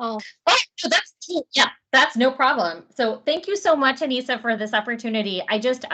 Oh, Oh, so that's cool. Yeah, that's no problem. So thank you so much, Anissa, for this opportunity. I just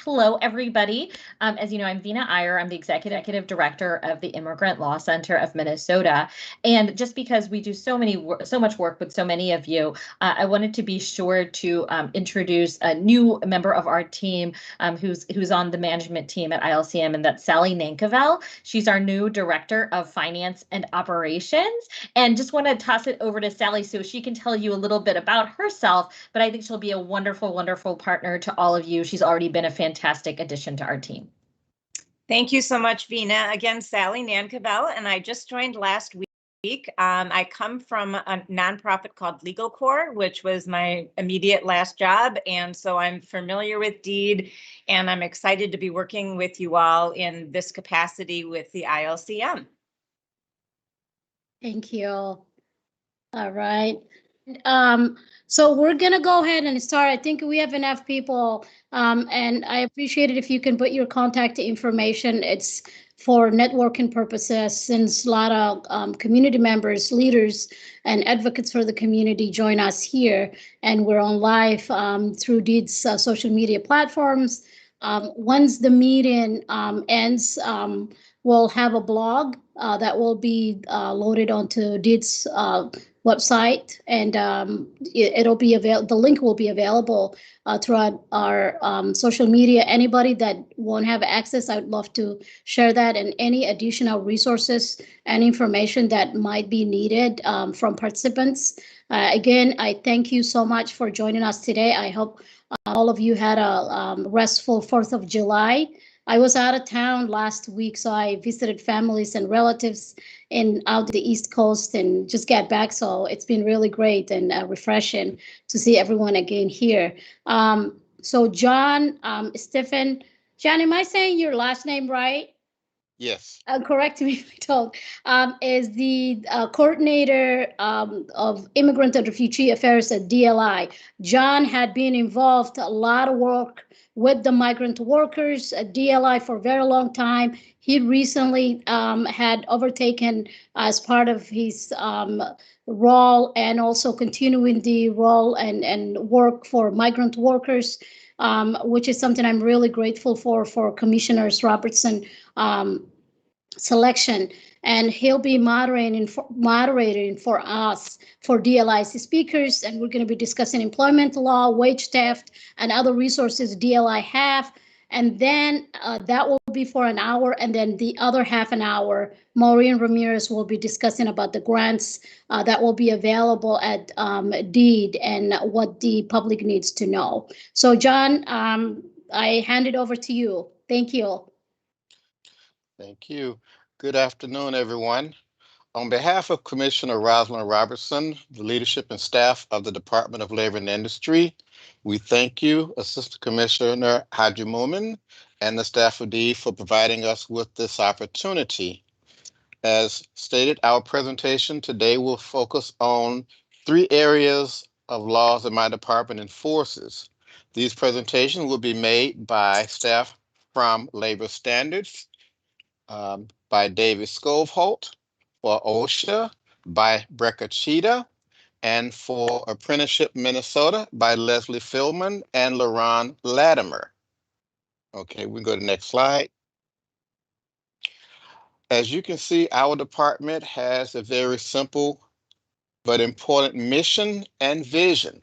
hello everybody. As you know, I'm Vina Iyer. I'm the executive director of the Immigrant Law Center of Minnesota. And just because we do so much work with so many of you, I wanted to be sure to introduce a new member of our team who's on the management team at ILCM, and that's Sally Nankavel. She's our new director of finance and operations. And just want to toss it over to Sally so she can tell you a little bit about herself, but I think she'll be a wonderful, wonderful partner to all of you. She's already been a fantastic addition to our team. Thank you so much, Vina. Again, Sally Nankavel, and I just joined last week. I come from a nonprofit called Legal Corps, which was my immediate last job. And so I'm familiar with DEED, and I'm excited to be working with you all in this capacity with the ILCM. thank you. All right. So we're gonna go ahead and start. I think we have enough people, and I appreciate it if you can put your contact information. It's for networking purposes, since a lot of community members, leaders, and advocates for the community join us here, and we're on live through DEED's social media platforms. Once the meeting ends, we'll have a blog that will be loaded onto DEED's website, and it'll be available. The link will be available throughout our social media. Anybody that won't have access, I would love to share that, and any additional resources and information that might be needed from participants. Again, I thank you so much for joining us today. I hope all of you had a restful 4th of July. I was out of town last week, so I visited families and relatives out the East Coast and just got back. So it's been really great and refreshing to see everyone again here. So John, Stephen, John, am I saying your last name right? Yes. Correct me if I don't. Is the coordinator of Immigrant and Refugee Affairs at DLI. John had been involved a lot of work with the migrant workers at DLI for a very long time. He recently had overtaken as part of his role, and also continuing the role and work for migrant workers, which is something I'm really grateful for Commissioners Robertson selection. And he'll be moderating for us for DLI's speakers, and we're going to be discussing employment law, wage theft, and other resources DLI have. And then that will be for an hour, and then the other half an hour, Maureen Ramirez will be discussing about the grants that will be available at DEED and what the public needs to know. So John, I hand it over to you. Thank you. Thank you. Good afternoon, everyone. On behalf of Commissioner Rosalind Robertson, the leadership and staff of the Department of Labor and Industry, we thank you, Assistant Commissioner Haji Moomin, and the staff of DEED for providing us with this opportunity. As stated, our presentation today will focus on 3 areas of laws that my department enforces. These presentations will be made by staff from Labor Standards, by David Scovolt, for Osha by Brecca, and for Apprenticeship Minnesota by Leslie Philman and Laurent Latimer. Okay, we go to the next slide. As you can see, our department has a very simple but important mission and vision.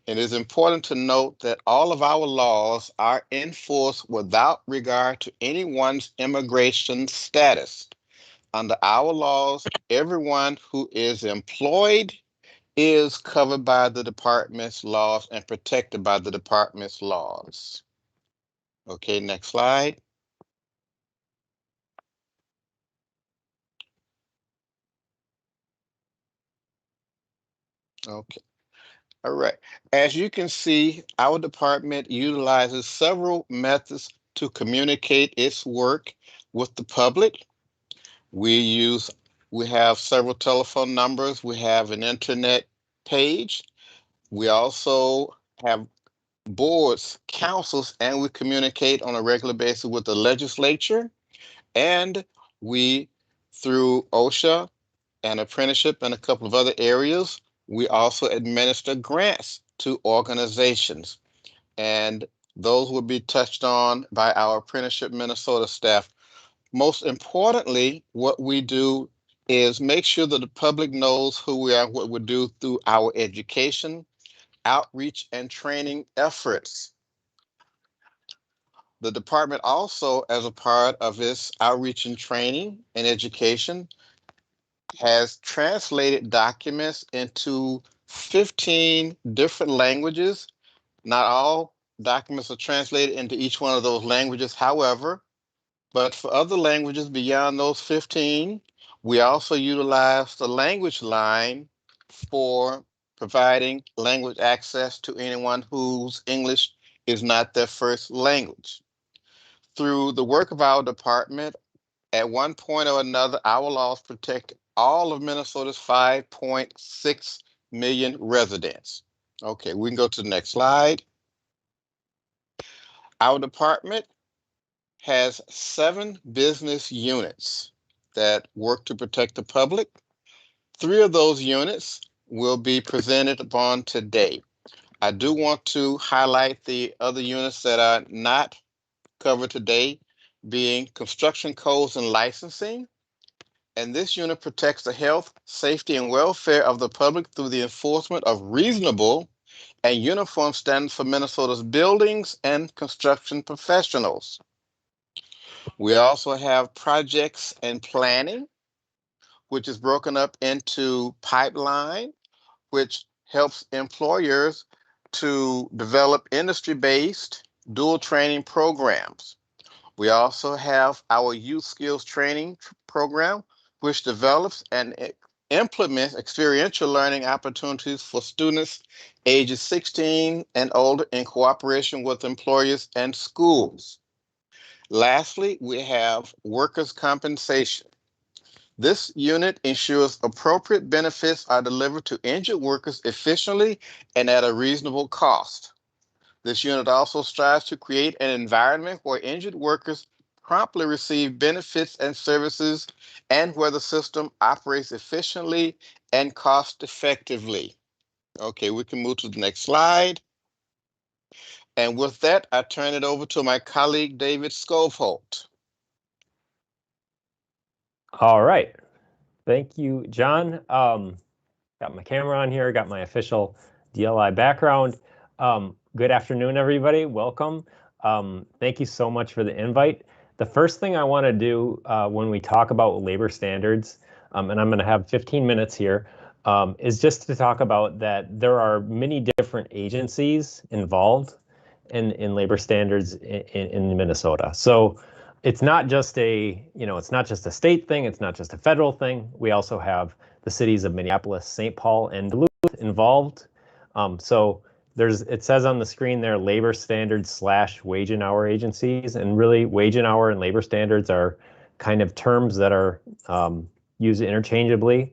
It is important to note that all of our laws are enforced without regard to anyone's immigration status. Under our laws, everyone who is employed is covered by the department's laws and protected by the department's laws. Okay, next slide. Okay. All right. As you can see, our department utilizes several methods to communicate its work with the public. We have several telephone numbers. We have an internet page. We also have boards, councils, and we communicate on a regular basis with the legislature. And we, through Osha, and apprenticeship in a couple of other areas. We also administer grants to organizations, and those will be touched on by our Apprenticeship Minnesota staff. Most importantly, what we do is make sure that the public knows who we are, what we do through our education, outreach, and training efforts. The department also, as a part of its outreach and training and education, has translated documents into 15 different languages. Not all documents are translated into each one of those languages, however, but for other languages beyond those 15, we also utilize the language line for providing language access to anyone whose English is not their first language. Through the work of our department, at one point or another, our laws protect all of Minnesota's 5.6 million residents. Okay, we can go to the next slide. Our department has 7 business units that work to protect the public. 3 of those units will be presented upon today. I do want to highlight the other units that are not covered today, being construction codes and licensing. And this unit protects the health, safety, and welfare of the public through the enforcement of reasonable and uniform standards for Minnesota's buildings and construction professionals. We also have projects and planning, which is broken up into pipeline, which helps employers to develop industry-based dual training programs. We also have our youth skills training program, which develops and implements experiential learning opportunities for students ages 16 and older in cooperation with employers and schools. Lastly, we have workers' compensation. This unit ensures appropriate benefits are delivered to injured workers efficiently and at a reasonable cost. This unit also strives to create an environment where injured workers promptly receive benefits and services and where the system operates efficiently and cost effectively. Okay, we can move to the next slide. And with that, I turn it over to my colleague, David Scovolt. All right. Thank you, John. Got my camera on here, got my official DLI background. Good afternoon, everybody. Welcome. Thank you so much for the invite. The first thing I want to do when we talk about labor standards, and I'm going to have 15 minutes here, is just to talk about that there are many different agencies involved in labor standards in Minnesota. So it's not just it's not just a state thing, it's not just a federal thing. We also have the cities of Minneapolis, St. Paul, and Duluth involved. So it says on the screen there, labor standards / wage and hour agencies, and really wage and hour and labor standards are kind of terms that are used interchangeably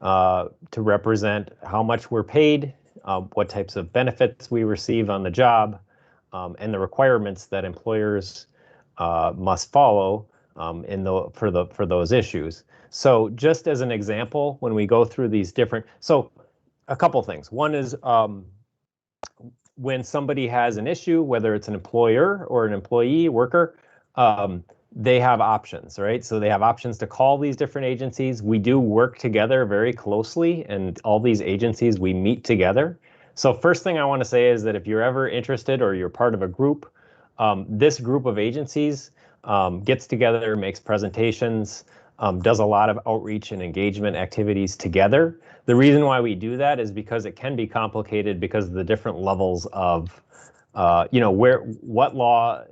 to represent how much we're paid, what types of benefits we receive on the job, and the requirements that employers must follow for those issues. So just as an example, when we go through these different, so a couple things. One is when somebody has an issue, whether it's an employer or an employee, worker, they have options, right? So they have options to call these different agencies. We do work together very closely, and all these agencies, we meet together. So first thing I want to say is that if you're ever interested or you're part of a group, this group of agencies gets together, makes presentations, does a lot of outreach and engagement activities together. The reason why we do that is because it can be complicated because of the different levels of, what law,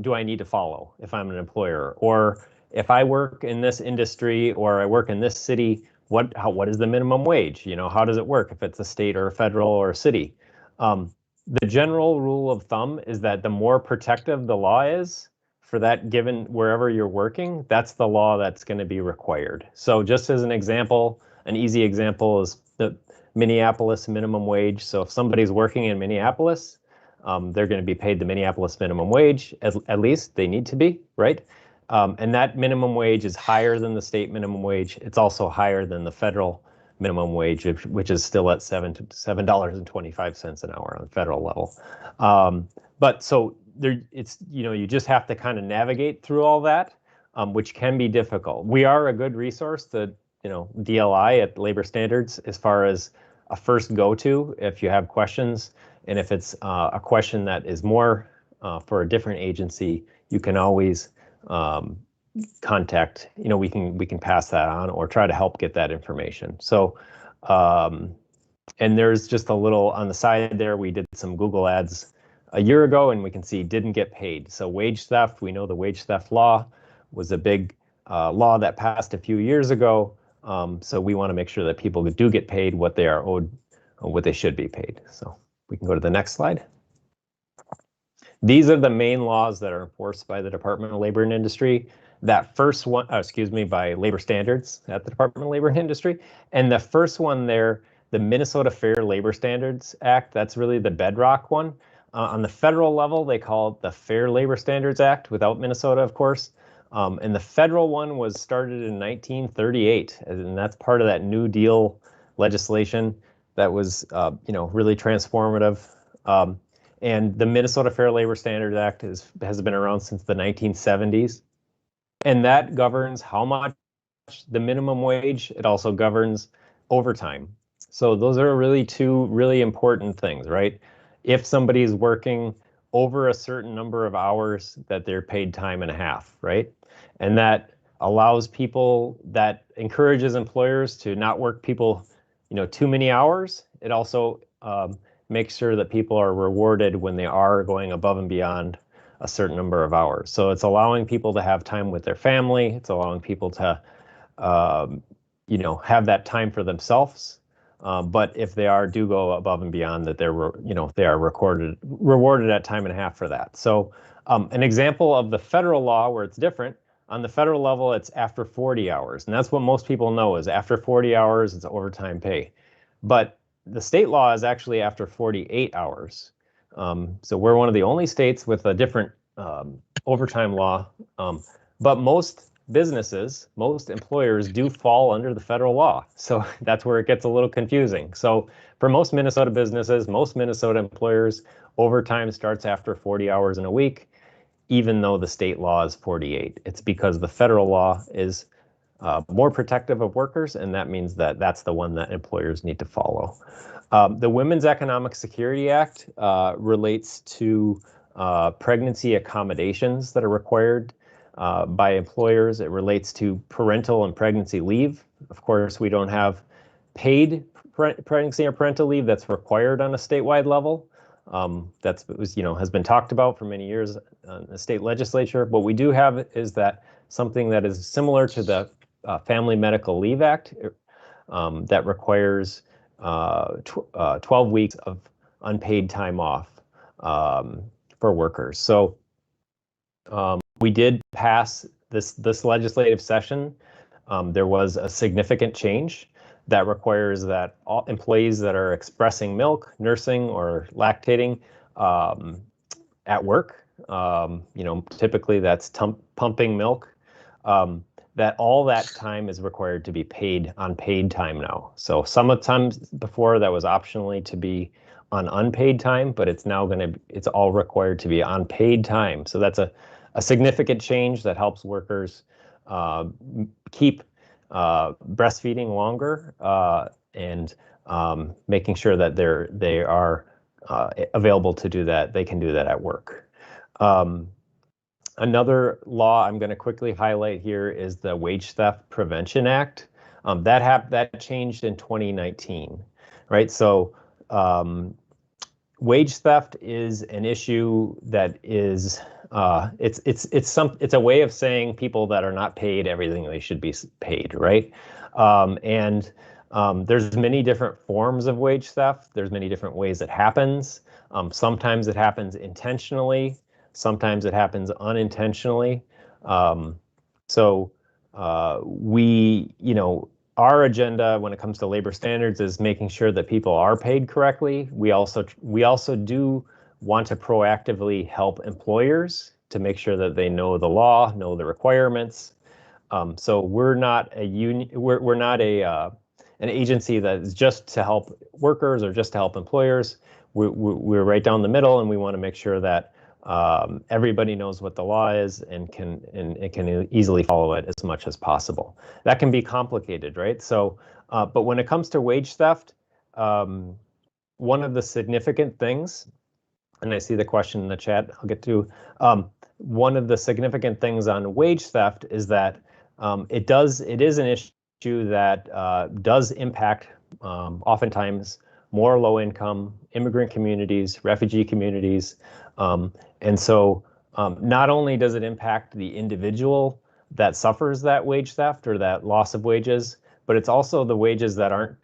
do I need to follow if I'm an employer? Or if I work in this industry or I work in this city, what is the minimum wage? How does it work if it's a state or a federal or a city? The general rule of thumb is that the more protective the law is for that given wherever you're working, that's the law that's going to be required. So just as an example, an easy example is the Minneapolis minimum wage. So if somebody's working in Minneapolis, they're going to be paid the Minneapolis minimum wage, at least they need to be, right? And that minimum wage is higher than the state minimum wage. It's also higher than the federal minimum wage, which is still at $7.25 an hour on the federal level. But so there, it's, you just have to kind of navigate through all that, which can be difficult. We are a good resource to, DLI at Labor Standards as far as a first go-to if you have questions, and if it's a question that is more for a different agency, you can always contact, we can pass that on or try to help get that information. So, and there's just a little on the side there, we did some Google ads a year ago and we can see didn't get paid. So wage theft, we know the wage theft law was a big law that passed a few years ago. So we want to make sure that people do get paid what they are owed, what they should be paid. So we can go to the next slide. These are the main laws that are enforced by the Department of Labor and Industry. That first one, by Labor Standards at the Department of Labor and Industry. And the first one there, the Minnesota Fair Labor Standards Act, that's really the bedrock one. On the federal level, they call it the Fair Labor Standards Act, without Minnesota, of course. And the federal one was started in 1938, and that's part of that New Deal legislation that was, really transformative. And the Minnesota Fair Labor Standards Act has been around since the 1970s. And that governs how much the minimum wage. It also governs overtime. So those are really two really important things, right? If somebody is working over a certain number of hours, that they're paid time and a half, right? And that allows people, that encourages employers to not work people, too many hours. It also makes sure that people are rewarded when they are going above and beyond a certain number of hours. So it's allowing people to have time with their family. It's allowing people to, have that time for themselves. But if they do go above and beyond, that they are rewarded at time and a half for that. So an example of the federal law where it's different, on the federal level, it's after 40 hours. And that's what most people know is after 40 hours, it's overtime pay. But the state law is actually after 48 hours. So we're one of the only states with a different overtime law. But most businesses, most employers do fall under the federal law. So that's where it gets a little confusing. So for most Minnesota businesses, most Minnesota employers, overtime starts after 40 hours in a week, even though the state law is 48. It's because the federal law is more protective of workers, and that means that that's the one that employers need to follow. The Women's Economic Security Act relates to pregnancy accommodations that are required by employers. It relates to parental and pregnancy leave. Of course, we don't have paid pregnancy or parental leave that's required on a statewide level. Has been talked about for many years in the state legislature. What we do have is that something that is similar to the Family Medical Leave Act that requires 12 weeks of unpaid time off for workers. So we did pass this legislative session. There was a significant change that requires that all employees that are expressing milk, nursing, or lactating at work, typically that's pumping milk, that all that time is required to be paid on paid time now. So sometimes before that was optionally to be on unpaid time, but it's now it's all required to be on paid time. So that's a significant change that helps workers keep breastfeeding longer and making sure that they are available to do that. They can do that at work. Another law I'm going to quickly highlight here is the Wage Theft Prevention Act. That changed in 2019, right? So wage theft is an issue that is it's a way of saying people that are not paid everything they should be paid, right? There's many different forms of wage theft. There's many different ways it happens. Sometimes it happens intentionally. Sometimes it happens unintentionally. Our agenda when it comes to labor standards is making sure that people are paid correctly. We also do want to proactively help employers to make sure that they know the law, know the requirements. So we're not a union. We're not an agency that is just to help workers or just to help employers. We're right down the middle, and we want to make sure that everybody knows what the law is and can easily follow it as much as possible. That can be complicated, right? So, but when it comes to wage theft, one of the significant things, and I see the question in the chat, I'll get to, one of the significant things on wage theft is that it is an issue that does impact oftentimes more low-income immigrant communities, refugee communities. And so not only does it impact the individual that suffers that wage theft or that loss of wages, but it's also the wages that aren't,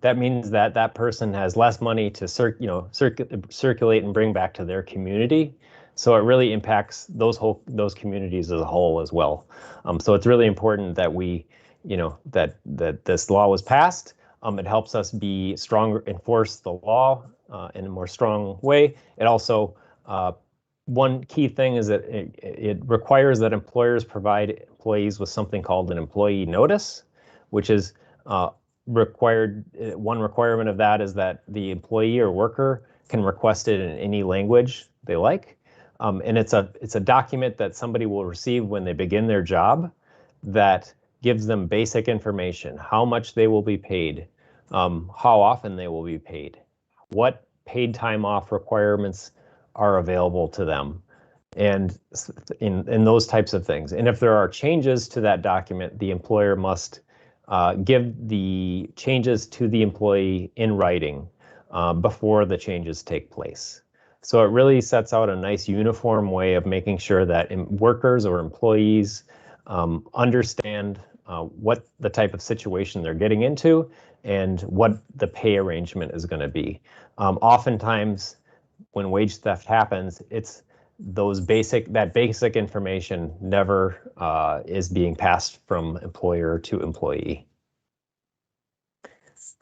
that means that that person has less money to circulate and bring back to their community. So it really impacts those communities as a whole as well. So it's really important that we, that this law was passed. It helps us be stronger, enforce the law in a more strong way. It also, one key thing is that it requires that employers provide employees with something called an employee notice, which is required. One requirement of that is that the employee or worker can request it in any language they like. And it's a document that somebody will receive when they begin their job that gives them basic information: how much they will be paid, how often they will be paid, what paid time off requirements are available to them, and in those types of things. And if there are changes to that document, the employer must give the changes to the employee in writing before the changes take place. So it really sets out a nice uniform way of making sure that workers or employees understand what the type of situation they're getting into and what the pay arrangement is going to be. Oftentimes, when wage theft happens, it's that basic information never is being passed from employer to employee.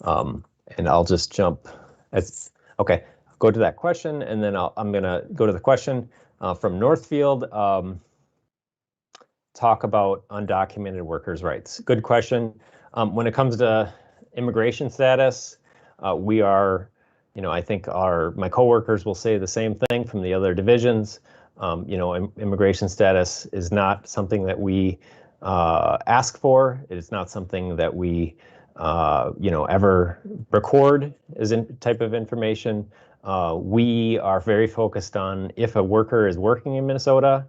And I'll just jump. Okay, go to that question, and then I'm going to go to the question from Northfield. Talk about undocumented workers' rights. Good question. When it comes to immigration status, we are, I think my coworkers will say the same thing from the other divisions. Immigration status is not something that we ask for. It is not something that we, ever record as a type of information. We are very focused on if a worker is working in Minnesota,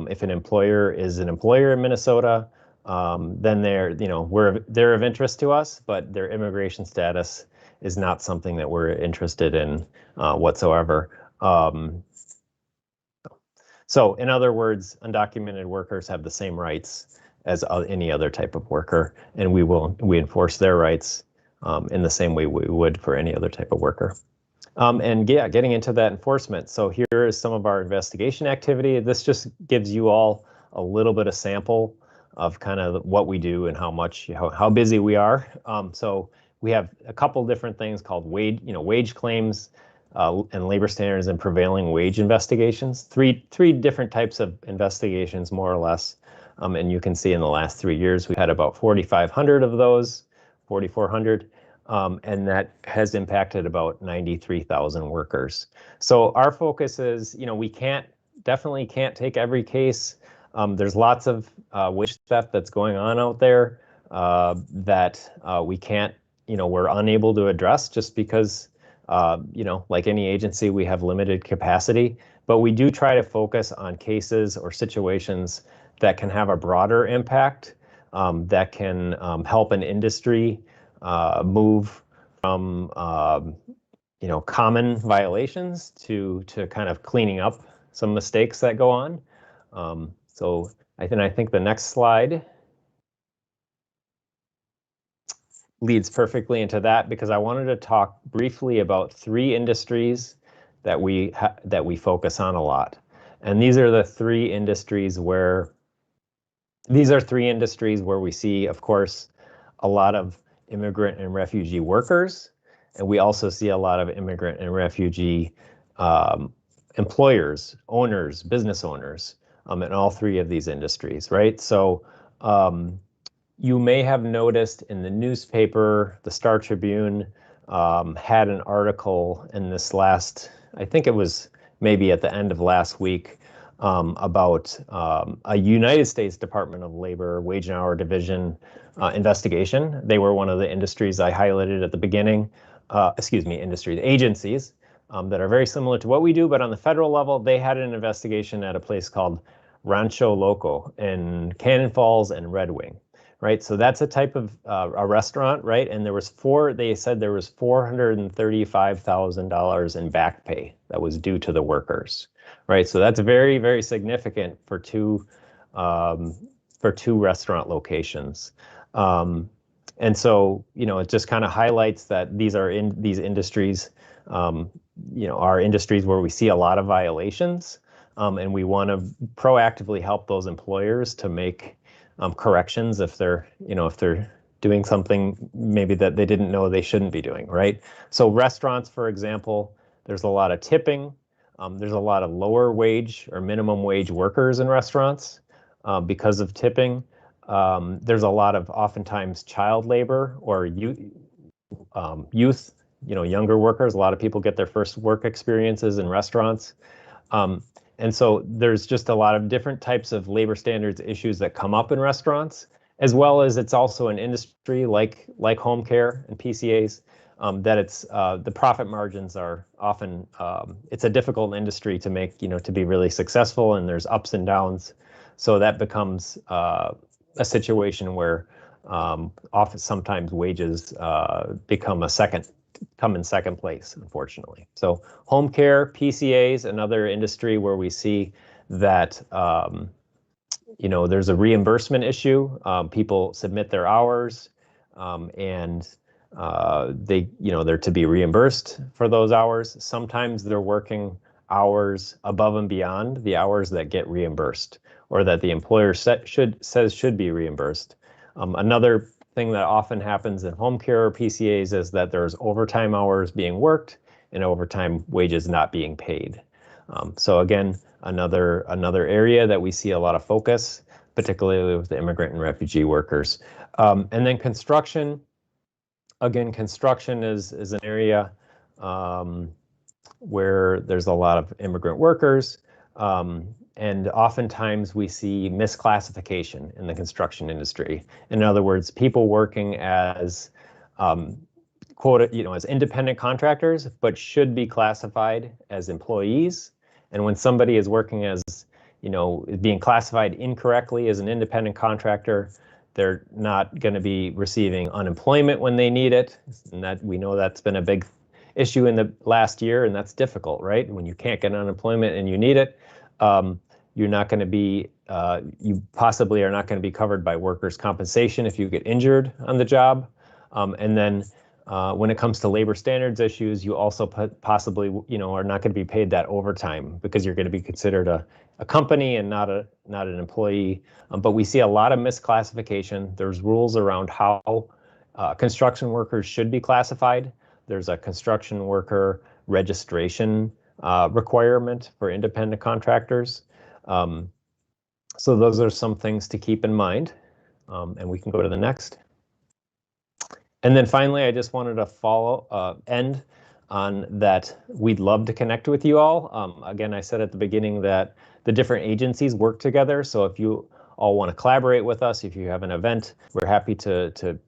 if an employer is an employer in Minnesota, then they're of interest to us, but their immigration status is not something that we're interested in whatsoever. So in other words, undocumented workers have the same rights as any other type of worker, and we enforce their rights in the same way we would for any other type of worker. And yeah, getting into that enforcement. So here is some of our investigation activity. This just gives you all a little bit of sample of kind of what we do and how busy we are. So we have a couple different things called wage claims and labor standards and prevailing wage investigations. Three different types of investigations, more or less. And you can see in the last 3 years, we've had about 4,500 of those, 4,400. And that has impacted about 93,000 workers. So our focus is, we definitely can't take every case. There's lots of wage theft that's going on out there that we can't, we're unable to address just because, like any agency, we have limited capacity. But we do try to focus on cases or situations that can have a broader impact, that can help an industry move from common violations to kind of cleaning up some mistakes that go on. So I think the next slide leads perfectly into that, because I wanted to talk briefly about 3 industries that we focus on a lot. And these are the 3 industries where we see, of course, a lot of immigrant and refugee workers, and we also see a lot of immigrant and refugee employers, owners, business owners in all three of these industries, right? So you may have noticed in the newspaper, the Star Tribune had an article in this last, I think it was maybe at the end of last week, about a United States Department of Labor Wage and Hour Division investigation. They were one of the industries I highlighted at the beginning, agencies that are very similar to what we do, but on the federal level, they had an investigation at a place called Rancho Loco in Cannon Falls and Red Wing. Right, so that's a type of a restaurant, right? And they said there was $435,000 in back pay that was due to the workers, right? So that's very, very significant for two restaurant locations. And so, it just kind of highlights that these industries, are industries where we see a lot of violations, and we want to proactively help those employers to make corrections if they're doing something maybe that they didn't know they shouldn't be doing, right? So restaurants, for example, there's a lot of tipping. There's a lot of lower wage or minimum wage workers in restaurants because of tipping. There's a lot of oftentimes child labor or youth, younger workers. A lot of people get their first work experiences in restaurants. And so there's just a lot of different types of labor standards issues that come up in restaurants, as well as it's also an industry like home care and PCAs, that it's the profit margins are often, it's a difficult industry to make, to be really successful, and there's ups and downs. So that becomes a situation where often sometimes wages come in second place, unfortunately. So home care, PCAs, another industry where we see that, there's a reimbursement issue. People submit their hours and they're to be reimbursed for those hours. Sometimes they're working hours above and beyond the hours that get reimbursed or that the employer says should be reimbursed. Another thing that often happens in home care or PCAs is that there's overtime hours being worked and overtime wages not being paid. So again, another area that we see a lot of focus, particularly with the immigrant and refugee workers. And then construction. Again, construction is an area where there's a lot of immigrant workers. And oftentimes we see misclassification in the construction industry. In other words, people working as as independent contractors, but should be classified as employees. And when somebody is working as, being classified incorrectly as an independent contractor, they're not going to be receiving unemployment when they need it. And that we know that's been a big issue in the last year, and that's difficult, right? When you can't get unemployment and you need it, you're not going to be, you possibly are not going to be covered by workers' compensation if you get injured on the job. And then when it comes to labor standards issues, you also possibly, are not going to be paid that overtime because you're going to be considered a company and not an employee. But we see a lot of misclassification. There's rules around how construction workers should be classified. There's a construction worker registration requirement for independent contractors. So those are some things to keep in mind. And we can go to the next. And then finally, I just wanted to end on that we'd love to connect with you all. Again, I said at the beginning that the different agencies work together. So if you all want to collaborate with us, if you have an event, I'm happy to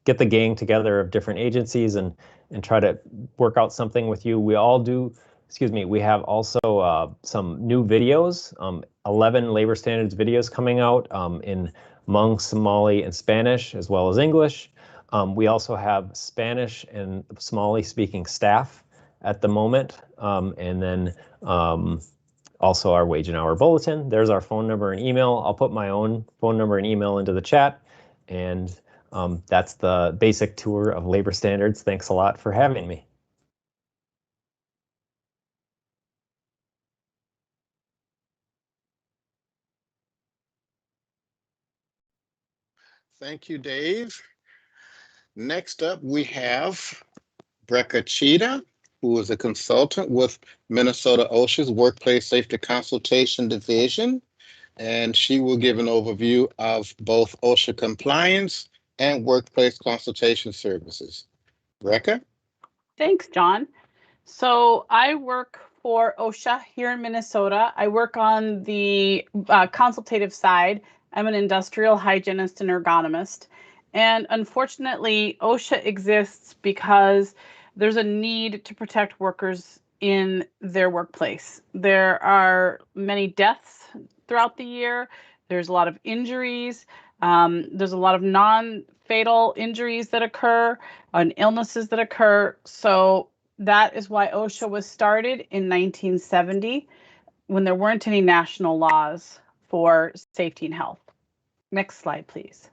get the gang together of different agencies and try to work out something with you. We have also some new videos, 11 labor standards videos coming out in Hmong, Somali, and Spanish, as well as English. We also have Spanish and Somali speaking staff at the moment. And then also our wage and hour bulletin. There's our phone number and email. I'll put my own phone number and email into the chat. And that's the basic tour of labor standards. Thanks a lot for having me. Thank you, Dave. Next up, we have Brecca Cheetah. who is a consultant with Minnesota OSHA's Workplace Safety Consultation Division, and she will give an overview of both OSHA compliance and workplace consultation services. Rebecca? Thanks, John. So I work for OSHA here in Minnesota. I work on the consultative side. I'm an industrial hygienist and ergonomist. And unfortunately, OSHA exists because there's a need to protect workers in their workplace. There are many deaths throughout the year. There's a lot of injuries. There's a lot of non-fatal injuries that occur and illnesses that occur. So that is why OSHA was started in 1970 when there weren't any national laws for safety and health. Next slide, please.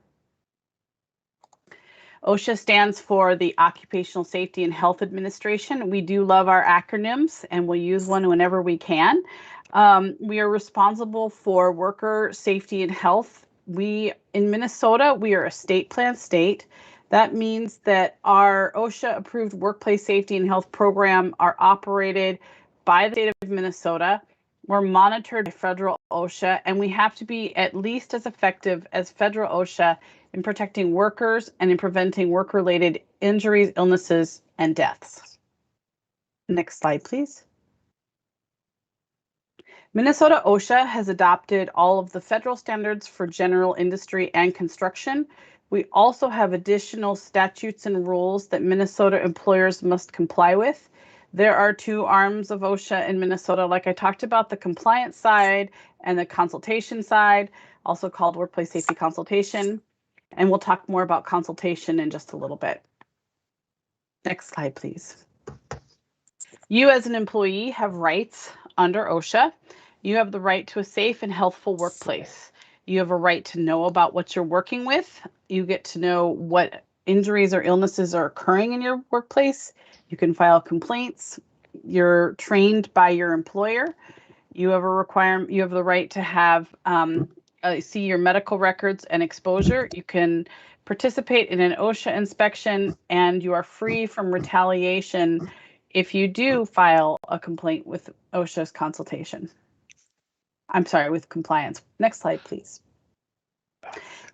OSHA stands for the Occupational Safety and Health Administration. We do love our acronyms and we'll use one whenever we can. We are responsible for worker safety and health. In Minnesota, we are a state plan state. That means that our OSHA approved workplace safety and health program are operated by the state of Minnesota. We're monitored by federal OSHA, and we have to be at least as effective as federal OSHA in protecting workers and in preventing work-related injuries, illnesses, and deaths. Next slide, please. Minnesota OSHA has adopted all of the federal standards for general industry and construction. We also have additional statutes and rules that Minnesota employers must comply with. There are two arms of OSHA in Minnesota, like I talked about, the compliance side and the consultation side, also called workplace safety consultation. And we'll talk more about consultation in just a little bit. Next slide, please. You as an employee have rights under OSHA. You have the right to a safe and healthful workplace. You have a right to know about what you're working with. You get to know what injuries or illnesses are occurring in your workplace. You can file complaints. You're trained by your employer. You have the right to have see your medical records and exposure. You can participate in an OSHA inspection, and you are free from retaliation if you do file a complaint with OSHA's consultation. I'm sorry, with compliance. Next slide, please.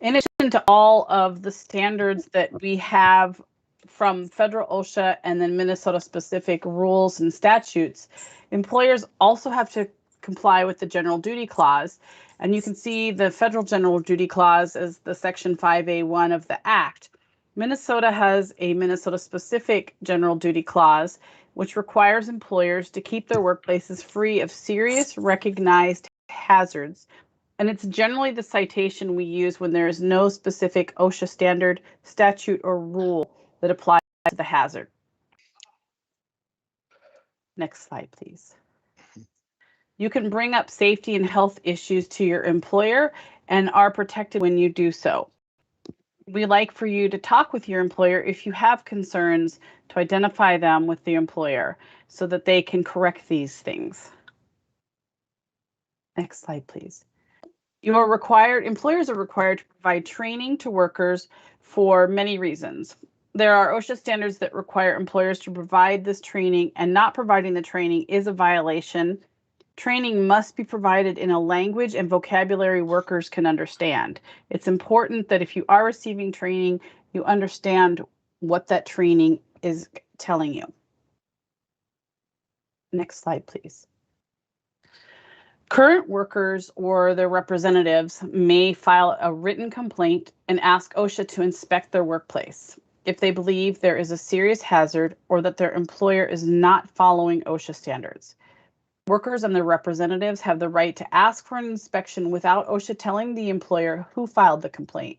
In addition to all of the standards that we have from federal OSHA and then Minnesota specific rules and statutes, employers also have to comply with the general duty clause. And you can see the federal general duty clause as the section 5A1 of the act. Minnesota has a Minnesota specific general duty clause, which requires employers to keep their workplaces free of serious recognized hazards. And it's generally the citation we use when there is no specific OSHA standard, statute, or rule that applies to the hazard. Next slide, please. You can bring up safety and health issues to your employer and are protected when you do so. We like for you to talk with your employer if you have concerns, to identify them with the employer so that they can correct these things. Next slide, please. Employers are required to provide training to workers for many reasons. There are OSHA standards that require employers to provide this training, and not providing the training is a violation. Training must be provided in a language and vocabulary workers can understand. It's important that if you are receiving training, you understand what that training is telling you. Next slide, please. Current workers or their representatives may file a written complaint and ask OSHA to inspect their workplace if they believe there is a serious hazard or that their employer is not following OSHA standards. Workers and their representatives have the right to ask for an inspection without OSHA telling the employer who filed the complaint.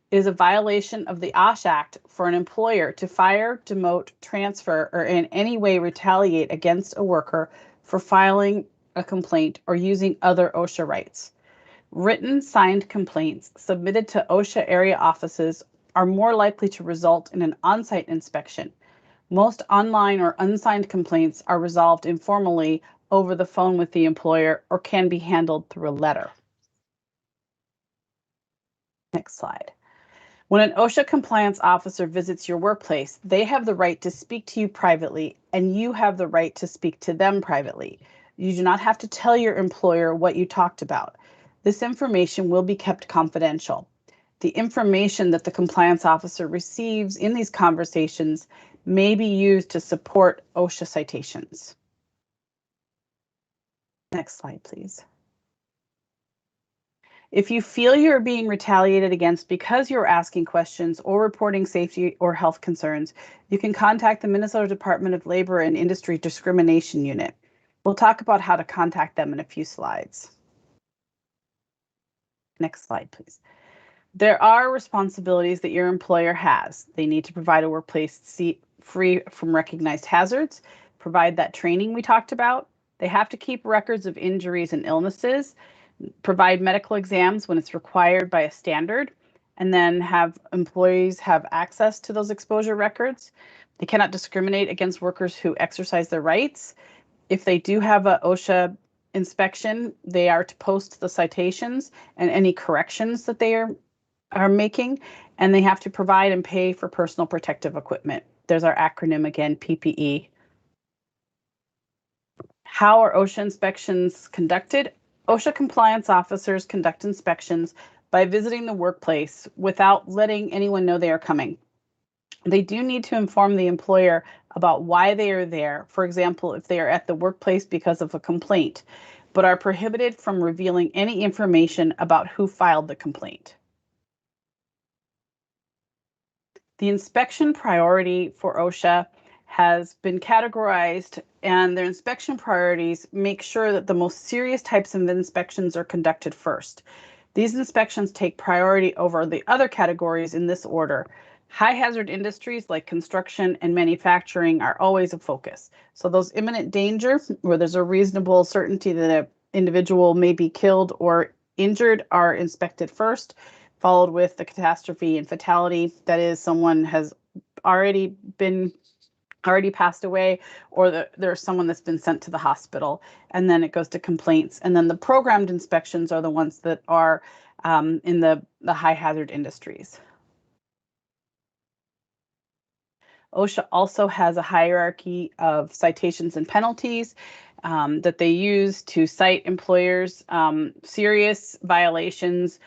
It is a violation of the OSHA Act for an employer to fire, demote, transfer, or in any way retaliate against a worker for filing a complaint or using other OSHA rights. Written signed complaints submitted to OSHA area offices are more likely to result in an on-site inspection. Most online or unsigned complaints are resolved informally over the phone with the employer or can be handled through a letter. Next slide. When an OSHA compliance officer visits your workplace, they have the right to speak to you privately, and you have the right to speak to them privately. You do not have to tell your employer what you talked about. This information will be kept confidential. The information that the compliance officer receives in these conversations may be used to support OSHA citations. Next slide, please. If you feel you're being retaliated against because you're asking questions or reporting safety or health concerns, you can contact the Minnesota Department of Labor and Industry Discrimination Unit. We'll talk about how to contact them in a few slides. Next slide, please. There are responsibilities that your employer has. They need to provide a workplace free from recognized hazards, provide that training we talked about. They have to keep records of injuries and illnesses, provide medical exams when it's required by a standard, and then have employees have access to those exposure records. They cannot discriminate against workers who exercise their rights. If they do have a OSHA inspection, they are to post the citations and any corrections that they are making, and they have to provide and pay for personal protective equipment. There's our acronym again, PPE. How are OSHA inspections conducted? OSHA compliance officers conduct inspections by visiting the workplace without letting anyone know they are coming. They do need to inform the employer about why they are there. For example, if they are at the workplace because of a complaint, but are prohibited from revealing any information about who filed the complaint. The inspection priority for OSHA has been categorized, and their inspection priorities make sure that the most serious types of inspections are conducted first. These inspections take priority over the other categories in this order. High hazard industries like construction and manufacturing are always a focus. So those imminent danger, where there's a reasonable certainty that an individual may be killed or injured, are inspected first, followed with the catastrophe and fatality. That is, someone has already passed away, or there's someone that's been sent to the hospital, and then it goes to complaints. And then the programmed inspections are the ones that are in the high hazard industries. OSHA also has a hierarchy of citations and penalties that they use to cite employers. Serious violations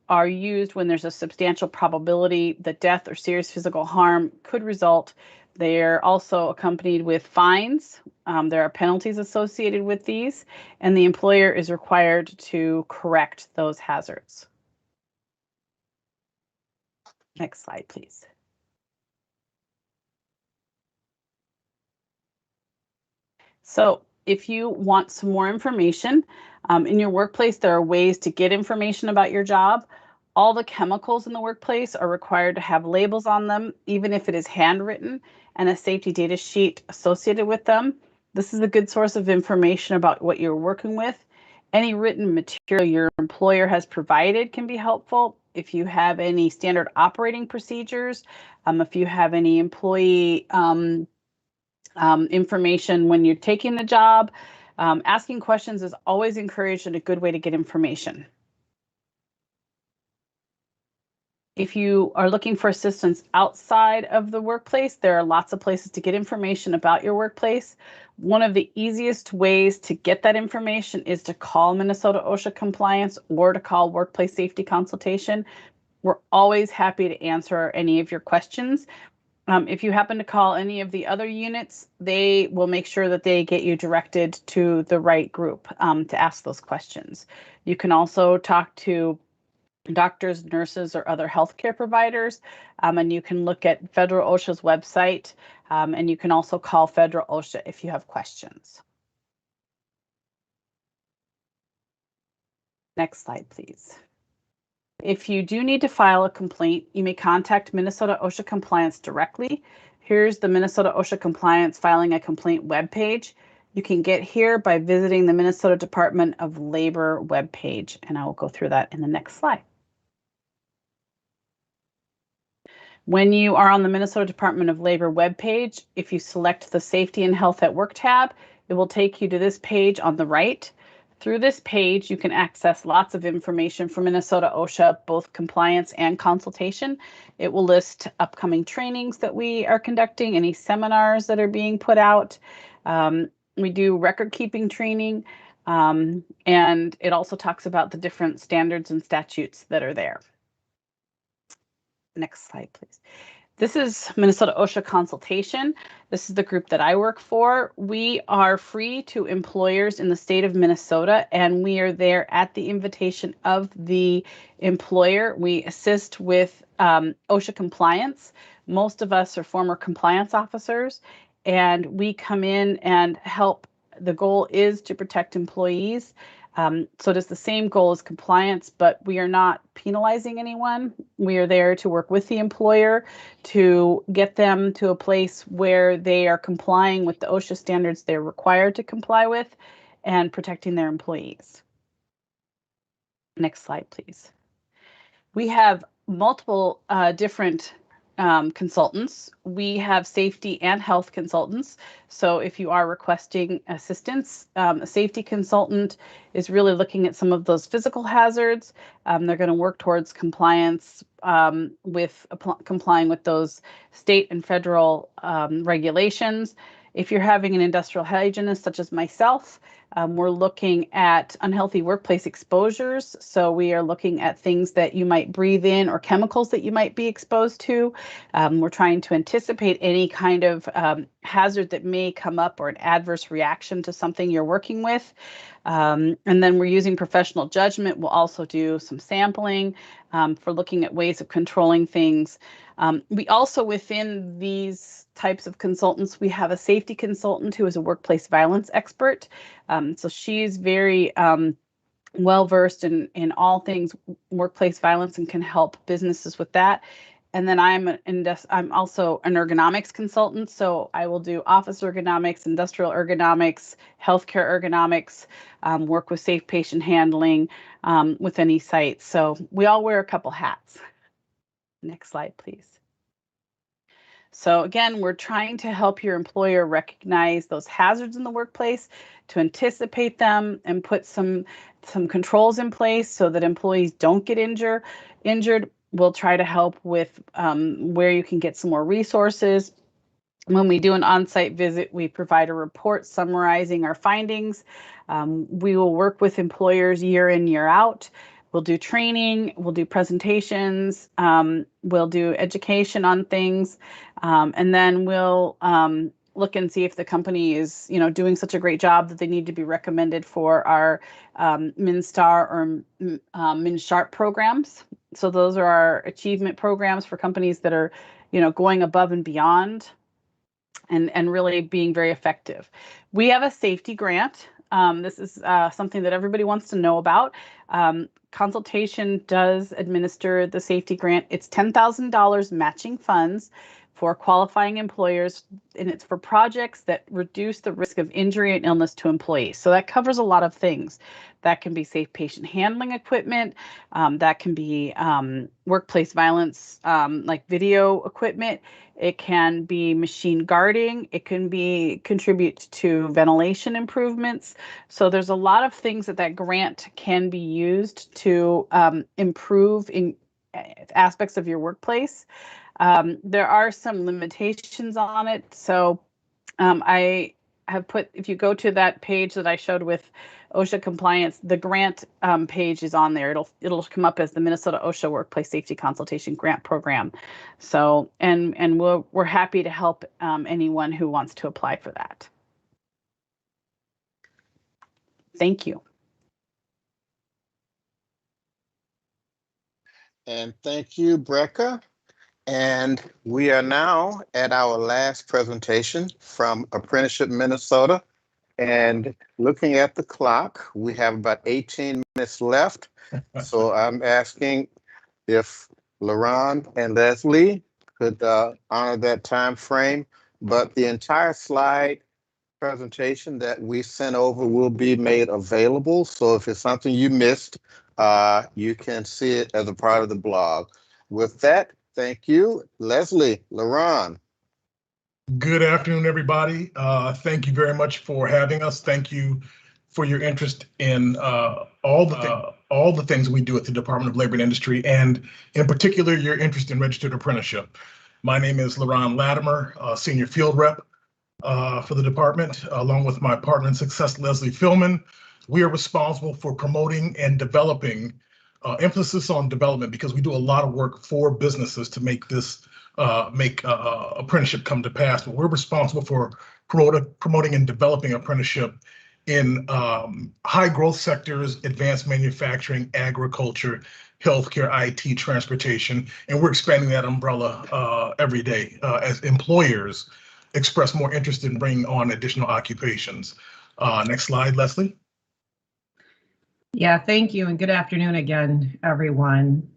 are used when there's a substantial probability that death or serious physical harm could result. They are also accompanied with fines. There are penalties associated with these, and the employer is required to correct those hazards. Next slide, please. So if you want some more information, in your workplace, there are ways to get information about your job. All the chemicals in the workplace are required to have labels on them, even if it is handwritten, and a safety data sheet associated with them. This is a good source of information about what you're working with. Any written material your employer has provided can be helpful. If you have any standard operating procedures, if you have any employee information when you're taking the job, asking questions is always encouraged and a good way to get information. If you are looking for assistance outside of the workplace, there are lots of places to get information about your workplace. One of the easiest ways to get that information is to call Minnesota OSHA Compliance or to call Workplace Safety Consultation. We're always happy to answer any of your questions. If you happen to call any of the other units, they will make sure that they get you directed to the right group to ask those questions. You can also talk to doctors, nurses, or other healthcare providers, and you can look at Federal OSHA's website, and you can also call Federal OSHA if you have questions. Next slide, please. If you do need to file a complaint, you may contact Minnesota OSHA Compliance directly. Here's the Minnesota OSHA Compliance filing a complaint webpage. You can get here by visiting the Minnesota Department of Labor webpage, and I will go through that in the next slide. When you are on the Minnesota Department of Labor webpage, if you select the Safety and Health at Work tab, it will take you to this page on the right. Through this page, you can access lots of information from Minnesota OSHA, both compliance and consultation. It will list upcoming trainings that we are conducting, any seminars that are being put out. We do record keeping training, and it also talks about the different standards and statutes that are there. Next slide, please. This is Minnesota OSHA Consultation. This is the group that I work for. We are free to employers in the state of Minnesota, and we are there at the invitation of the employer. We assist with OSHA compliance. Most of us are former compliance officers, and we come in and help. The goal is to protect employees. So it is the same goal as compliance, but we are not penalizing anyone. We are there to work with the employer to get them to a place where they are complying with the OSHA standards they're required to comply with and protecting their employees. Next slide, please. We have multiple different consultants. We have safety and health consultants. So if you are requesting assistance, a safety consultant is really looking at some of those physical hazards. They're going to work towards compliance with complying with those state and federal regulations. If you're having an industrial hygienist such as myself, we're looking at unhealthy workplace exposures. So we are looking at things that you might breathe in or chemicals that you might be exposed to. We're trying to anticipate any kind of hazard that may come up or an adverse reaction to something you're working with. And then we're using professional judgment. We'll also do some sampling for looking at ways of controlling things. We also, within these types of consultants, we have a safety consultant who is a workplace violence expert. So she's very well-versed in all things workplace violence and can help businesses with that. And then I'm also an ergonomics consultant, so I will do office ergonomics, industrial ergonomics, healthcare ergonomics, work with safe patient handling with any site. So we all wear a couple hats. Next slide, please. So again, we're trying to help your employer recognize those hazards in the workplace, to anticipate them and put some controls in place so that employees don't get injured. We'll try to help with where you can get some more resources. When we do an on-site visit, we provide a report summarizing our findings. We will work with employers year in, year out. We'll do training, we'll do presentations, we'll do education on things, and then we'll look and see if the company is, doing such a great job that they need to be recommended for our MinStar or MinSharp programs. So those are our achievement programs for companies that are, going above and beyond and really being very effective. We have a safety grant. This is something that everybody wants to know about. Consultation does administer the safety grant. It's $10,000 matching funds for qualifying employers, and it's for projects that reduce the risk of injury and illness to employees. So that covers a lot of things. That can be safe patient handling equipment. That can be workplace violence, like video equipment. It can be machine guarding. It can be contribute to ventilation improvements. So there's a lot of things that grant can be used to improve in aspects of your workplace. There are some limitations on it. So I have put, if you go to that page that I showed with OSHA compliance, the grant page is on there. It'll come up as the Minnesota OSHA Workplace Safety Consultation Grant Program. So, and we're happy to help anyone who wants to apply for that. Thank you. And thank you, Brecca. And we are now at our last presentation from Apprenticeship Minnesota. And looking at the clock, we have about 18 minutes left. So I'm asking if Laurent and Leslie could honor that time frame. But the entire slide presentation that we sent over will be made available. So if it's something you missed, you can see it as a part of the blog. With that, thank you. Leslie, Laurent. Good afternoon, everybody. Thank you very much for having us. Thank you for your interest in all the things we do at the Department of Labor and Industry, and in particular, your interest in registered apprenticeship. My name is Laurent Latimer, Senior Field Rep for the department, along with my partner in success, Leslie Philman. We are responsible for promoting and developing, emphasis on development, because we do a lot of work for businesses to make this apprenticeship come to pass. But we're responsible for promoting and developing apprenticeship in high growth sectors, advanced manufacturing, agriculture, healthcare, IT, transportation, and we're expanding that umbrella every day as employers express more interest in bringing on additional occupations. Next slide, Leslie. Yeah, thank you, and good afternoon again, everyone.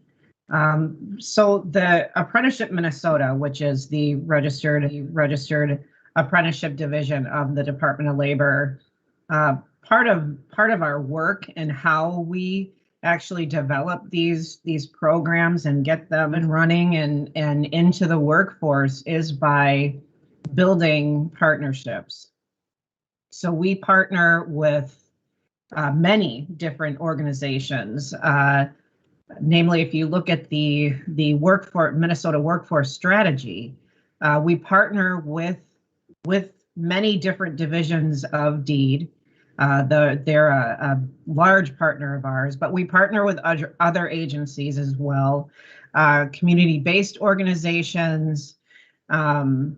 So the Apprenticeship Minnesota, which is the registered apprenticeship division of the Department of Labor, part of our work and how we actually develop these programs and get them and running and into the workforce is by building partnerships. So we partner with many different organizations. Namely, if you look at the Minnesota workforce strategy, we partner with many different divisions of DEED. They're a large partner of ours, but we partner with other agencies as well, community-based organizations. Again,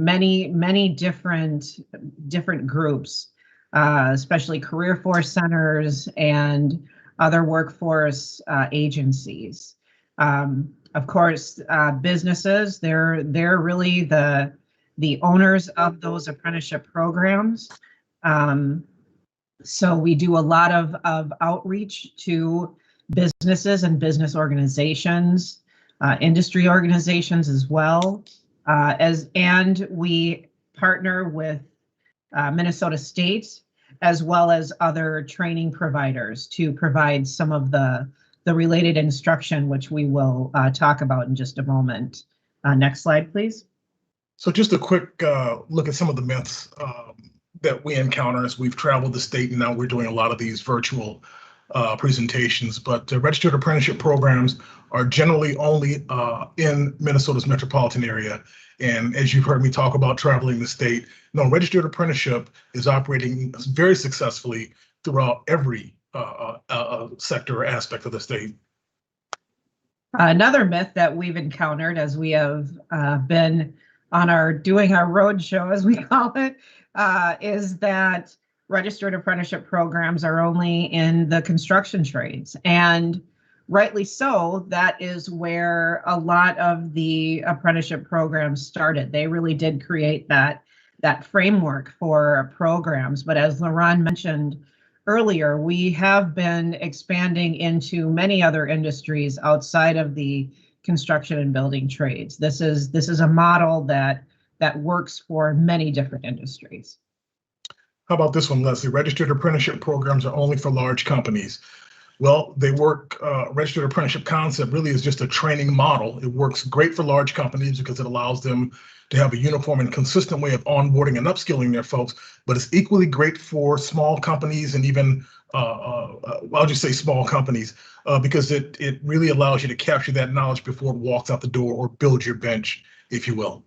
many different groups, especially career force centers and other workforce agencies. Of course, businesses, they're really the owners of those apprenticeship programs. So we do a lot of outreach to businesses and business organizations, industry organizations as well, and we partner with Minnesota State as well as other training providers to provide some of the related instruction, which we will talk about in just a moment. Next slide, please. So just a quick look at some of the myths that we encounter as we've traveled the state, and now we're doing a lot of these virtual presentations. But registered apprenticeship programs are generally only in Minnesota's metropolitan area. And as you've heard me talk about traveling the state, no, registered apprenticeship is operating very successfully throughout every sector or aspect of the state. Another myth that we've encountered as we have been on doing our road show, as we call it, is that registered apprenticeship programs are only in the construction trades. And rightly so, that is where a lot of the apprenticeship programs started. They really did create that framework for programs. But as Laurent mentioned earlier, we have been expanding into many other industries outside of the construction and building trades. This is a model that works for many different industries. How about this one, Leslie? Registered apprenticeship programs are only for large companies. Well, they work, registered apprenticeship concept really is just a training model. It works great for large companies because it allows them to have a uniform and consistent way of onboarding and upskilling their folks, but it's equally great for small companies and even, I'll just say small companies, because it really allows you to capture that knowledge before it walks out the door, or build your bench, if you will.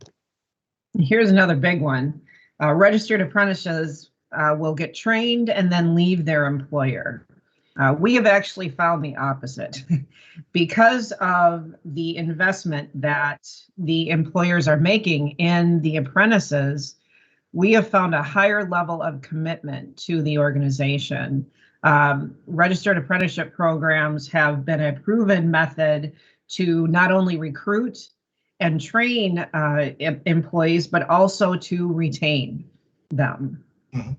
Here's another big one. Registered apprentices will get trained and then leave their employer. We have actually found the opposite. Because of the investment that the employers are making in the apprentices, we have found a higher level of commitment to the organization. Registered apprenticeship programs have been a proven method to not only recruit and train employees, but also to retain them. Mm-hmm.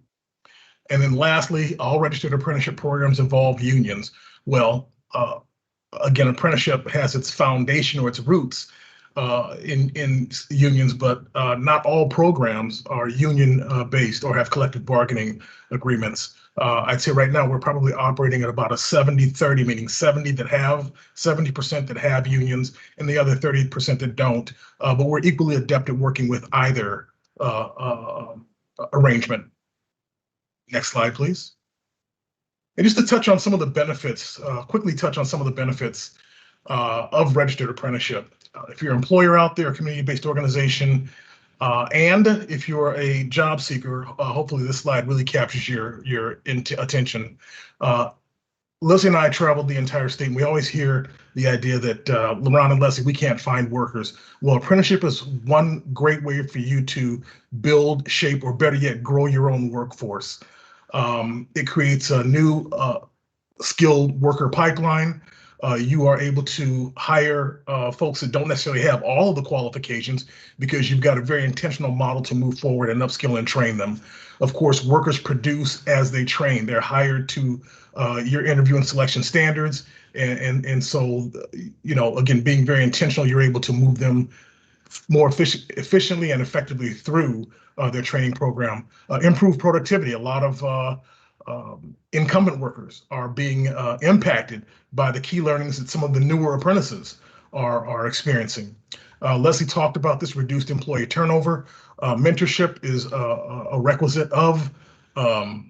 And then lastly, all registered apprenticeship programs involve unions. Well, again, apprenticeship has its foundation or its roots in unions, but not all programs are union based or have collective bargaining agreements. I'd say right now we're probably operating at about a 70-30, meaning 70% that have unions and the other 30% that don't. But we're equally adept at working with either arrangement. Next slide, please. And just to touch on some of the benefits, quickly touch on some of the benefits of registered apprenticeship. If you're an employer out there, a community-based organization, and if you're a job seeker, hopefully this slide really captures your attention. Leslie and I traveled the entire state, and we always hear the idea that Laurent and Leslie, we can't find workers. Well, apprenticeship is one great way for you to build, shape, or better yet, grow your own workforce. It creates a new skilled worker pipeline. You are able to hire folks that don't necessarily have all of the qualifications because you've got a very intentional model to move forward and upskill and train them. Of course, workers produce as they train. They're hired to your interview and selection standards. And so, you know, again, being very intentional, you're able to move them more efficiently and effectively through their training program. Improve productivity. A lot of incumbent workers are being impacted by the key learnings that some of the newer apprentices are experiencing. Leslie talked about this reduced employee turnover. Mentorship is a requisite of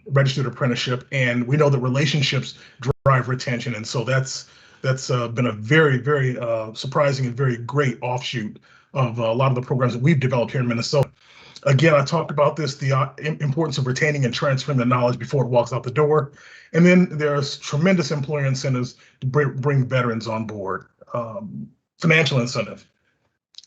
registered apprenticeship, and we know that relationships drive retention, and so that's been a very, very surprising and very great offshoot of a lot of the programs that we've developed here in Minnesota. Again, I talked about this, the importance of retaining and transferring the knowledge before it walks out the door. And then there's tremendous employer incentives to bring veterans on board. Financial incentive.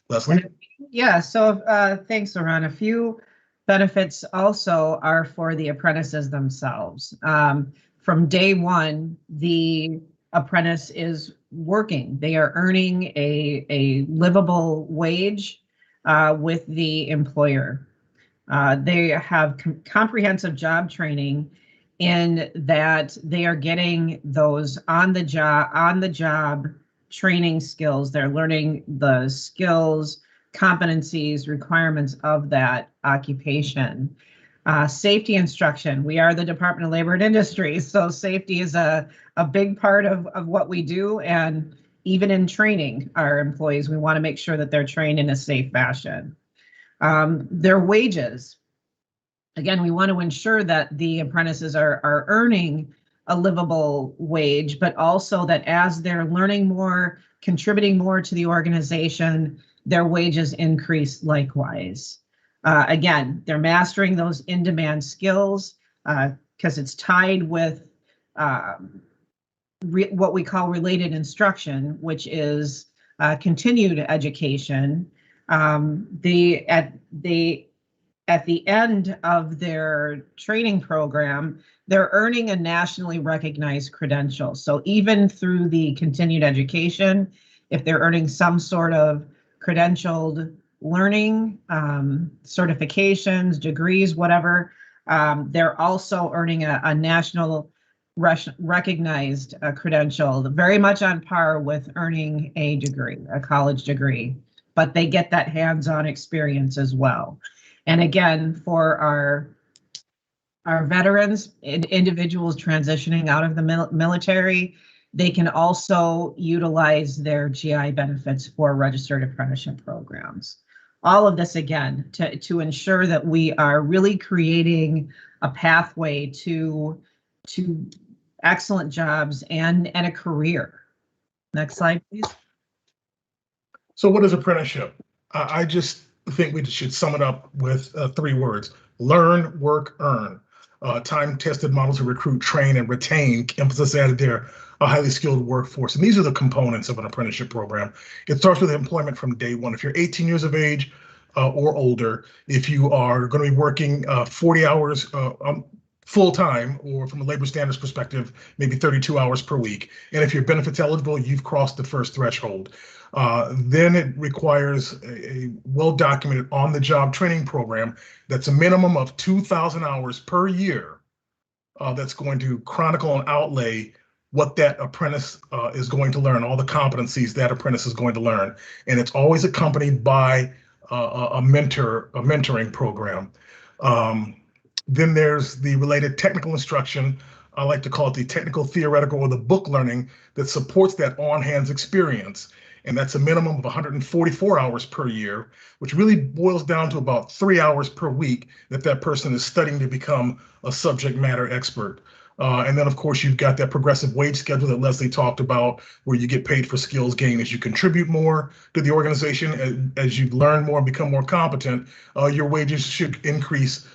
Leslie? Yeah, so thanks, Laurent. A few benefits also are for the apprentices themselves. From day one, the apprentice is working. They are earning a livable wage with the employer. They have comprehensive job training in that they are getting those on the job training skills. They're learning the skills, competencies, requirements of that occupation. Safety instruction. We are the Department of Labor and Industry, so safety is a big part of what we do. And even in training our employees, we want to make sure that they're trained in a safe fashion. Their wages. Again, we want to ensure that the apprentices are earning a livable wage, but also that as they're learning more, contributing more to the organization, their wages increase likewise. Again, they're mastering those in-demand skills because it's tied with what we call related instruction, which is continued education. At the end of their training program, they're earning a nationally recognized credential. So even through the continued education, if they're earning some sort of credentialed learning, certifications, degrees, whatever, they're also earning a national recognized credential, very much on par with earning a degree, a college degree, but they get that hands-on experience as well. And again, for our veterans, individuals transitioning out of the military, they can also utilize their GI benefits for registered apprenticeship programs. All of this, again, to ensure that we are really creating a pathway to excellent jobs and a career. Next slide, please. So what is apprenticeship? I just think we should sum it up with 3 words: learn, work, earn. Time-tested model to recruit, train, and retain, emphasis added there, a highly skilled workforce. And these are the components of an apprenticeship program. It starts with employment from day one. If you're 18 years of age or older, if you are going to be working 40 hours full-time, or from a labor standards perspective, maybe 32 hours per week. And if you're benefits eligible, you've crossed the first threshold. Then it requires a well-documented on-the-job training program that's a minimum of 2,000 hours per year that's going to chronicle and outlay what that apprentice is going to learn, all the competencies that apprentice is going to learn. And it's always accompanied by a mentoring program. Then there's the related technical instruction. I like to call it the technical, theoretical, or the book learning that supports that on-hands experience. and that's a minimum of 144 hours per year, which really boils down to about 3 hours per week that person is studying to become a subject matter expert. And then, of course, you've got that progressive wage schedule that Leslie talked about, where you get paid for skills gained as you contribute more to the organization. As you learn more and become more competent, your wages should increase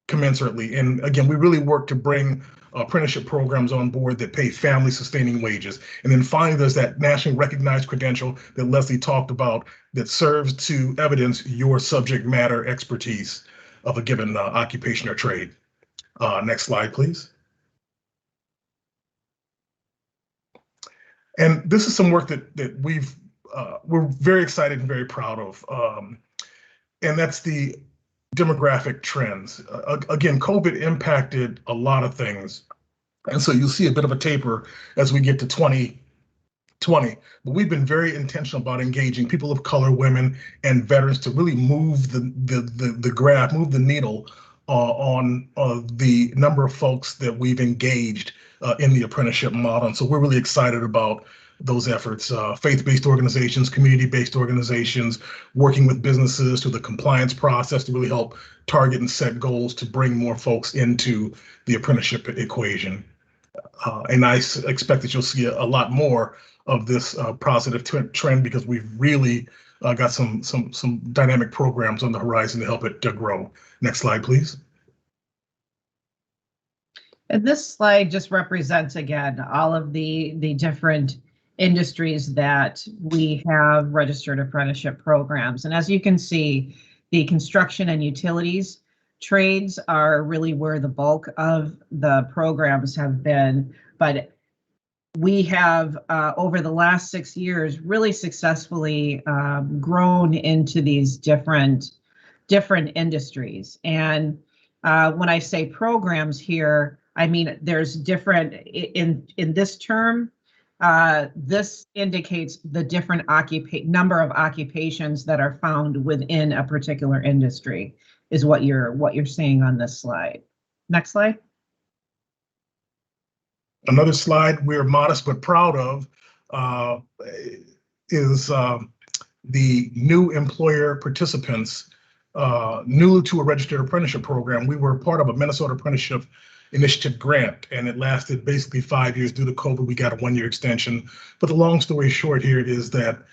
commensurately. And again, we really work to bring apprenticeship programs on board that pay family sustaining wages. And then finally, there's that nationally recognized credential that Leslie talked about that serves to evidence your subject matter expertise of a given occupation or trade. Next slide, please. And this is some work that we're very excited and very proud of. And that's the demographic trends. Again, COVID impacted a lot of things. And so you'll see a bit of a taper as we get to 2020. But we've been very intentional about engaging people of color, women, and veterans to really move the graph, move the needle on the number of folks that we've engaged in the apprenticeship model. And so we're really excited about those efforts, faith-based organizations, community-based organizations, working with businesses through the compliance process to really help target and set goals to bring more folks into the apprenticeship equation. And I expect that you'll see a lot more of this positive trend because we've really got some dynamic programs on the horizon to help it grow. Next slide, please. And this slide just represents, again, all of the different industries that we have registered apprenticeship programs. And as you can see, the construction and utilities trades are really where the bulk of the programs have been. But we have, over the last 6 years, really successfully grown into these different industries. And when I say programs here, I mean there's different, in this term, this indicates the different number of occupations that are found within a particular industry, is what you're seeing on this slide. Next slide. Another slide we're modest but proud of is the new employer participants new to a registered apprenticeship program. We were part of a Minnesota Apprenticeship Initiative grant, and it lasted basically 5 years. Due to COVID, we got a 1-year extension. But the long story short here is that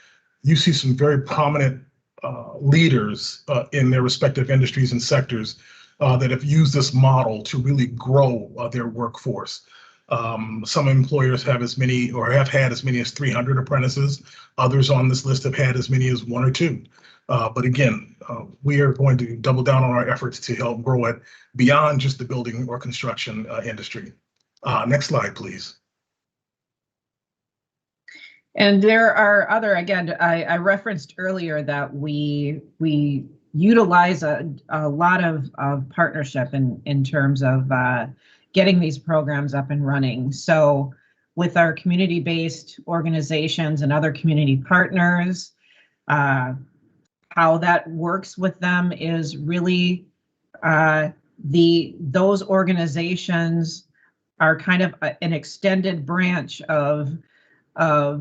you see some very prominent leaders in their respective industries and sectors that have used this model to really grow their workforce. Some employers have as many or have had as many as 300 apprentices. Others on this list have had as many as 1 or 2. But again, we are going to double down on our efforts to help grow it beyond just the building or construction industry. Next slide, please. And there are other, again, I referenced earlier that we utilize a lot of partnership in terms of getting these programs up and running. So with our community-based organizations and other community partners, how that works with them is really those organizations are kind of an extended branch of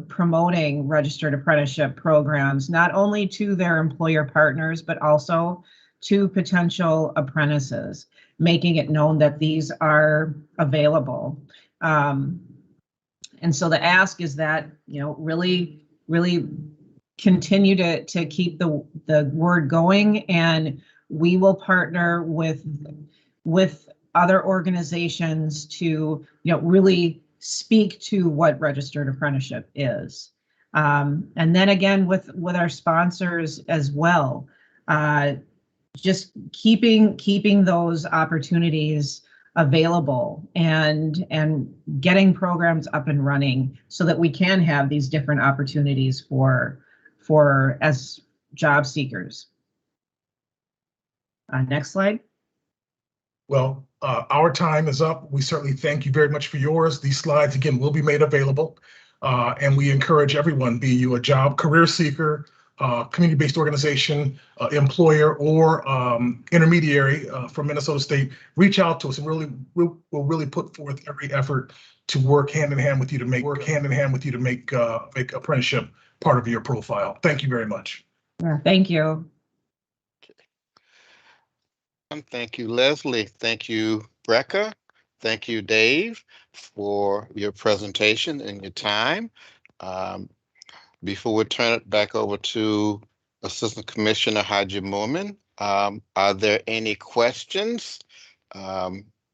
promoting registered apprenticeship programs, not only to their employer partners, but also to potential apprentices, making it known that these are available. And so the ask is that, really continue to keep the word going, and we will partner with other organizations to really speak to what registered apprenticeship is. And then again with our sponsors as well, just keeping those opportunities available and getting programs up and running so that we can have these different opportunities for as job seekers. Next slide. Well, our time is up. We certainly thank you very much for yours. These slides, again, will be made available. And we encourage everyone, be you a job career seeker, community-based organization, employer, or intermediary from Minnesota State, reach out to us, and we'll really put forth every effort to work hand in hand with you to make make apprenticeship part of your profile. Thank you very much. Yeah, thank you. Thank you, Leslie. Thank you, Brecca. Thank you, Dave, for your presentation and your time. Before we turn it back over to Assistant Commissioner Haji Moomin, are there any questions?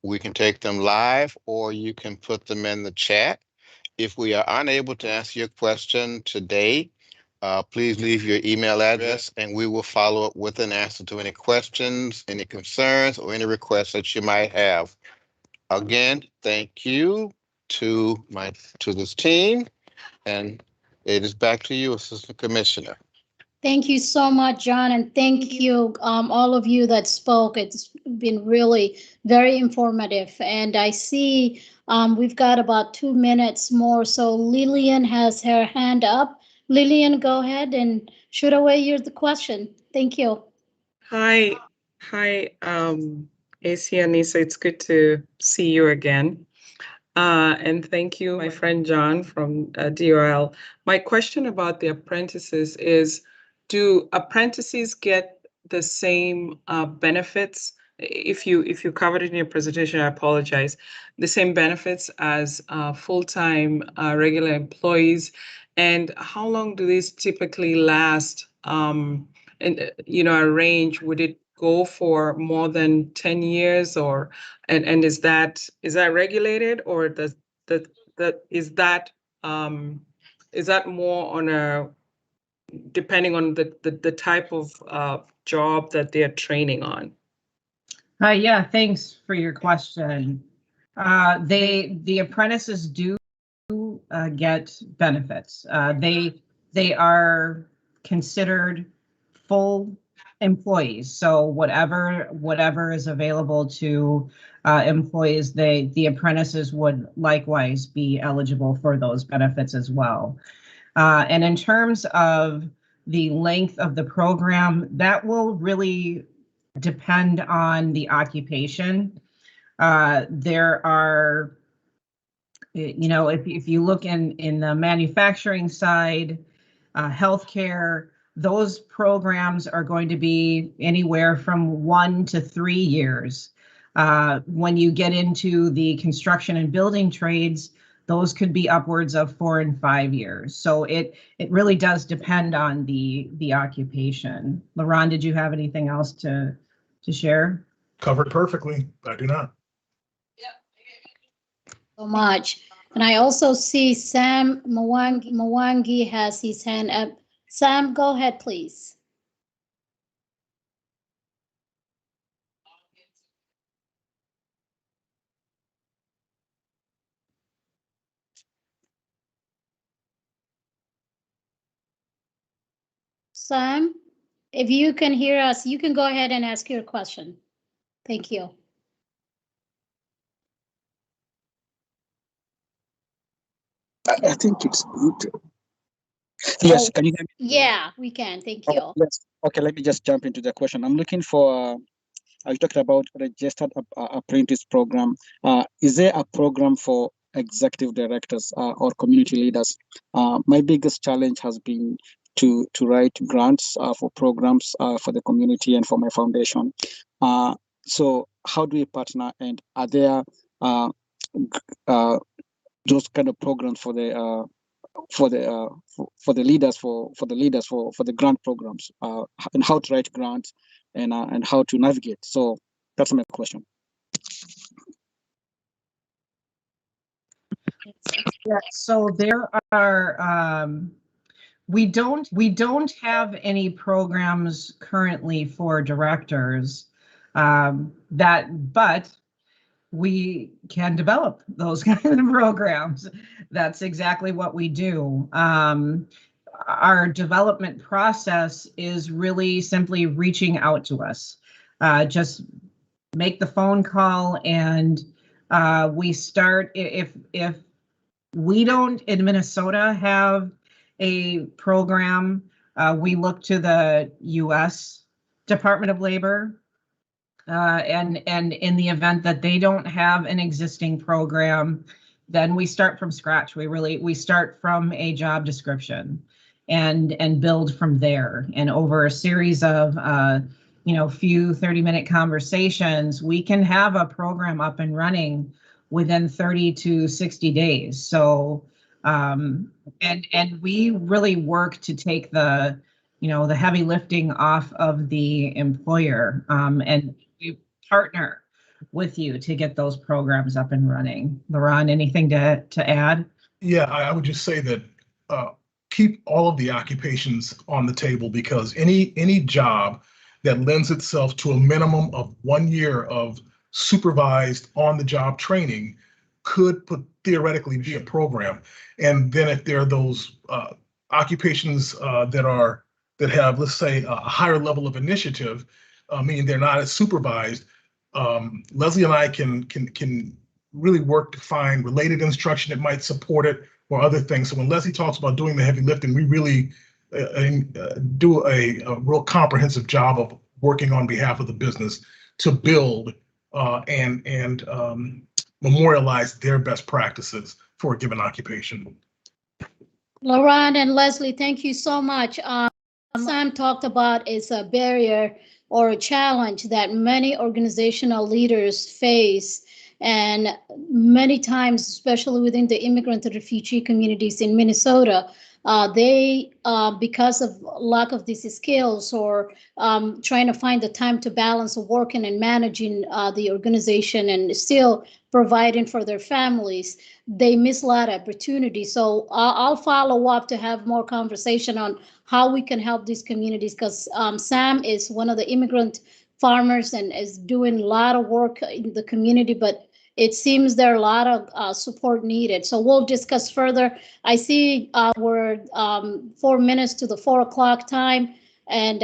We can take them live, or you can put them in the chat. If we are unable to answer your question today, please leave your email address and we will follow up with an answer to any questions, any concerns, or any requests that you might have. Again, thank you to this team, and it is back to you, Assistant Commissioner. Thank you so much, John, and thank you, all of you that spoke. It's been really very informative, and I see we've got about 2 minutes more, so Lillian has her hand up. Lillian, go ahead and shoot away your question. Thank you. Hi, AC and Nisa, it's good to see you again. And thank you, my friend John from DOL. My question about the apprentices is, do apprentices get the same benefits? If you covered it in your presentation, I apologize. The same benefits as full-time regular employees, and how long do these typically last? And a range, would it go for more than 10 years, or and is that regulated, or is that more on a depending on the type of job that they're training on? Yeah, thanks for your question. The apprentices do get benefits. They are considered full employees, so whatever is available to employees, the apprentices would likewise be eligible for those benefits as well. And in terms of the length of the program, that will really depend on the occupation. There are, if you look in the manufacturing side, healthcare, those programs are going to be anywhere from 1 to 3 years. When you get into the construction and building trades, those could be upwards of 4 and 5 years. So it really does depend on the occupation. Laurent, did you have anything else to share? Covered perfectly. I do not. So much. And I also see Sam Mwangi has his hand up. Sam, go ahead, please. Sam, if you can hear us, you can go ahead and ask your question. Thank you. I think it's good. Yes, can you hear me? Yeah, we can. Thank you. Oh, yes. Okay, let me just jump into the question. I'm looking for, I talked about registered apprentice program. Is there a program for executive directors or community leaders? My biggest challenge has been to write grants for programs for the community and for my foundation. So how do we partner, and are there those kind of programs for the leaders for the grant programs, and how to write grants and how to navigate? So that's my question. Yeah, so there are we don't have any programs currently for directors, but we can develop those kind of programs. That's exactly what we do. Our development process is really simply reaching out to us. Just make the phone call, and we start. If we don't in Minnesota have a program We look to the U.S. Department of Labor, and in the event that they don't have an existing program, then we start from scratch. We start from a job description and build from there. And over a series of few 30-minute conversations, we can have a program up and running within 30 to 60 days. So and we really work to take the heavy lifting off of the employer, and we partner with you to get those programs up and running. Laurent, anything to add? Yeah, I would just say that keep all of the occupations on the table, because any job that lends itself to a minimum of 1 year of supervised on-the-job training could theoretically be a program. And then if there are those occupations that have, let's say, a higher level of initiative, meaning they're not as supervised, Leslie and I can really work to find related instruction that might support it, or other things. So when Leslie talks about doing the heavy lifting, we really do a real comprehensive job of working on behalf of the business to build and memorialize their best practices for a given occupation. Laurent and Leslie, thank you so much. Sam talked about is a barrier or a challenge that many organizational leaders face. And many times, especially within the immigrant and refugee communities in Minnesota, they, because of lack of these skills or trying to find the time to balance working and managing the organization and still providing for their families, they miss a lot of opportunities. So I'll follow up to have more conversation on how we can help these communities, because Sam is one of the immigrant farmers and is doing a lot of work in the community, but it seems there are a lot of support needed. So we'll discuss further. I see we're 4 minutes to the 4 o'clock time, and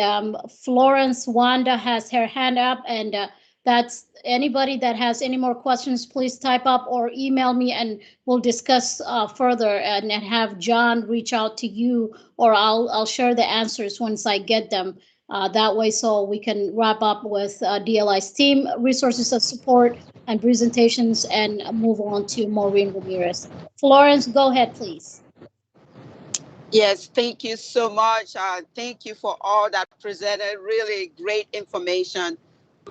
Florence Wanda has her hand up, and that's anybody that has any more questions, please type up or email me, and we'll discuss further and have John reach out to you, or I'll share the answers once I get them. That way, so we can wrap up with DLI's team, resources of support, and presentations, and move on to Maureen Ramirez. Florence, go ahead, please. Yes, thank you so much. Thank you for all that presented. Really great information.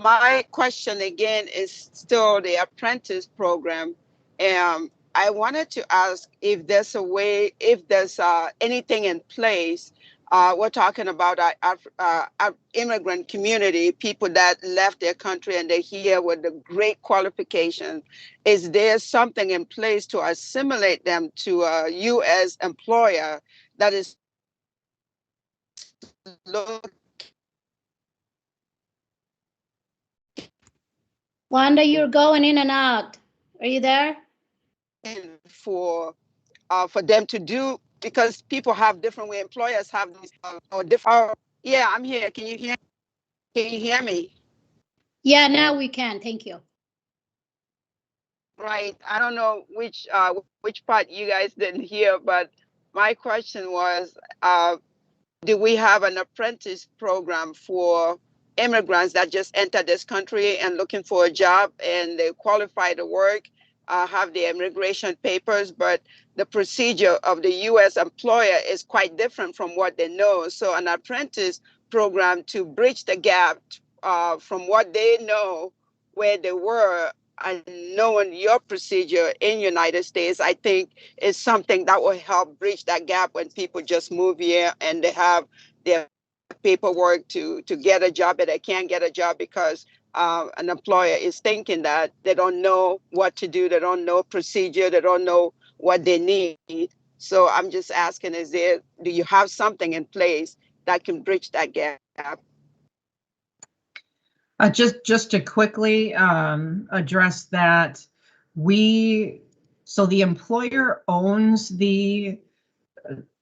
My question again is still the apprentice program. I wanted to ask if there's a way, if there's anything in place. We're talking about our immigrant community, people that left their country and they're here with the great qualifications. Is there something in place to assimilate them to a U.S. employer that is looking Wanda, you're going in and out. Are you there? for them to do, because people have different way, employers have these or different. Yeah, I'm here. Can you hear me? Yeah, now we can. Thank you. Right. I don't know which part you guys didn't hear, but my question was, do we have an apprentice program for immigrants that just entered this country and looking for a job, and they qualify to work, have the immigration papers, but the procedure of the U.S. employer is quite different from what they know. So an apprentice program to bridge the gap from what they know, where they were, and knowing your procedure in United States, I think is something that will help bridge that gap when people just move here and they have their paperwork to get a job, but they can't get a job because an employer is thinking that they don't know what to do, they don't know procedure, they don't know what they need. So I'm just asking, do you have something in place that can bridge that gap? Just to quickly address that, so the employer owns the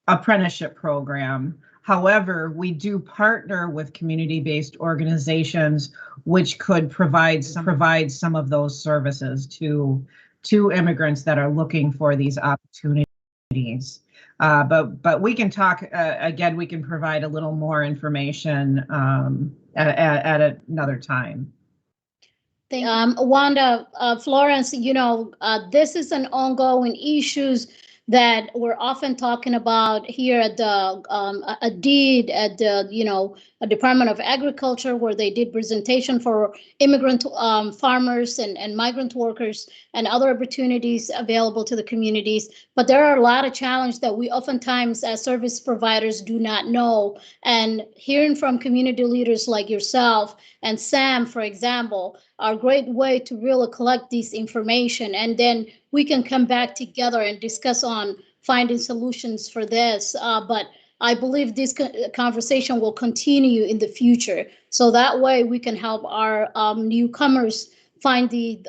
apprenticeship program. However, we do partner with community-based organizations which could provide some of those services to immigrants that are looking for these opportunities. But we can talk again. We can provide a little more information at another time. Wanda, Florence, this is an ongoing issues that we're often talking about here at the a deed at the a Department of Agriculture, where they did presentation for immigrant farmers and migrant workers and other opportunities available to the communities. But there are a lot of challenges that we oftentimes as service providers do not know. And hearing from community leaders like yourself and Sam, for example, are a great way to really collect this information, and then we can come back together and discuss on finding solutions for this. But I believe this conversation will continue in the future, so that way we can help our newcomers find the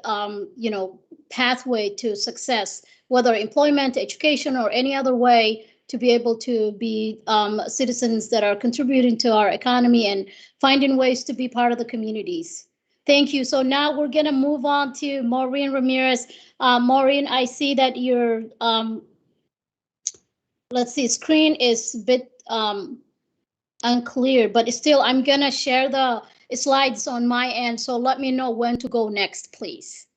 pathway to success, whether employment, education, or any other way to be able to be citizens that are contributing to our economy and finding ways to be part of the communities. Thank you. So now we're going to move on to Maureen Ramirez. Maureen, I see that your, let's see, screen is a bit unclear, but still I'm going to share the slides on my end. So let me know when to go next, please.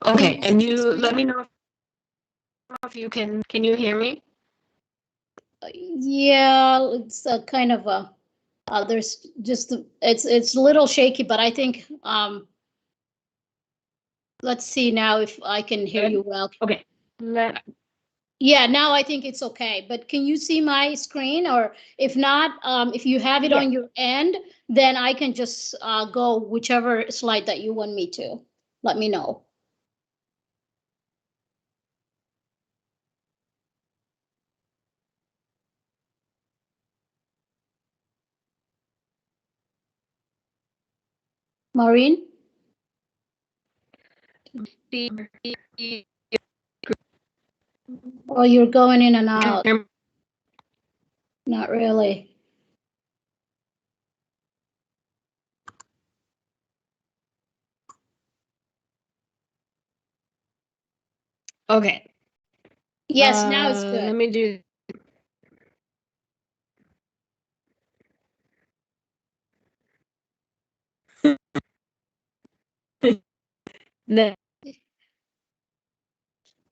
Okay, and you let me know if you can you hear me? Yeah, it's a kind of a, there's just, it's a little shaky, but I think, let's see now if I can hear you well. Okay. Yeah, now I think it's okay, but can you see my screen? Or if not, if you have it on your end, then I can just go whichever slide that you want me to. Let me know. Maureen? Oh, you're going in and out. Not really. Okay. Yes, now it's good. Let me do.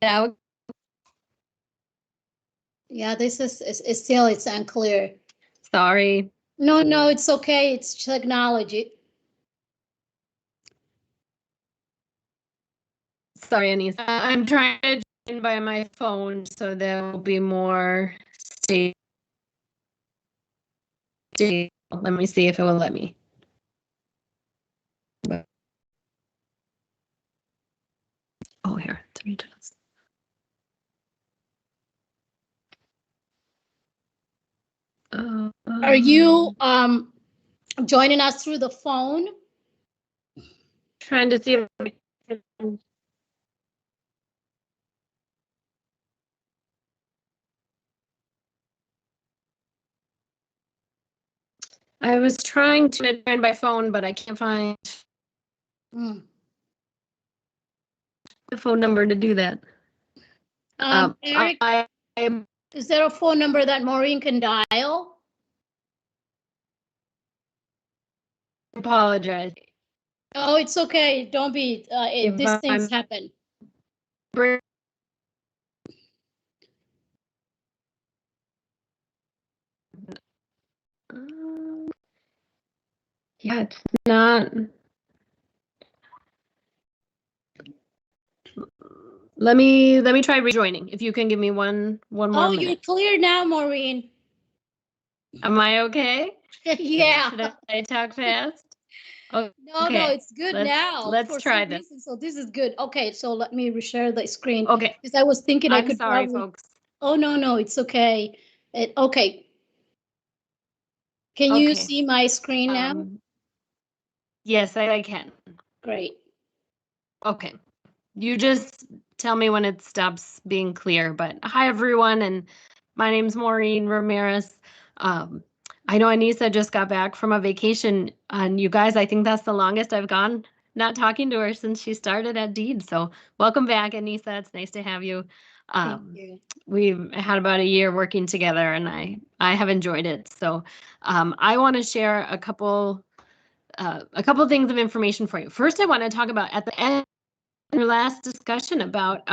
Now. Yeah, this is still, it's unclear. Sorry. No, it's okay. It's technology. Sorry, Anissa. I'm trying to join by my phone, so there will be more stable. Let me see if it will let me. Oh, here. Are you joining us through the phone? Trying to see if I can. I was trying to join by phone, but I can't find the phone number to do that. Eric, is there a phone number that Maureen can dial? Apologize. Oh, it's okay. Don't be. These things happen. Yeah, it's not. Let me try rejoining. If you can give me one more minute. You're clear now, Maureen. Am I okay? Yeah. Should I talk fast? Okay. No, it's good now. Let's try this. So this is good. Okay, so let me reshare the screen. Okay. Because I was thinking I could sorry, probably... folks. Oh, no, it's okay. Okay. Can you see my screen now? Yes, I can. Great. Okay. You just tell me when it stops being clear. But hi, everyone, and my name's Maureen Ramirez. I know Anissa just got back from a vacation, and you guys, I think that's the longest I've gone not talking to her since she started at Deed. So welcome back, Anissa. It's nice to have you. We've had about a year working together, and I have enjoyed it. So I want to share a couple things of information for you. First, I want to talk about at the end of your last discussion about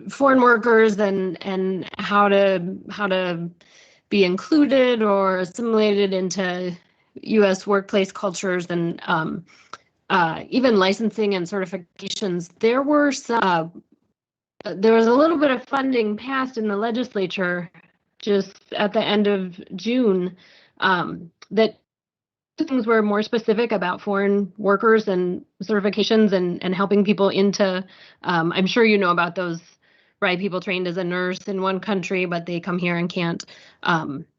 foreign workers and how to be included or assimilated into U.S. workplace cultures and even licensing and certifications. There was a little bit of funding passed in the legislature just at the end of June that things were more specific about foreign workers and certifications and helping people into, I'm sure you know about those, right? People trained as a nurse in one country, but they come here and can't.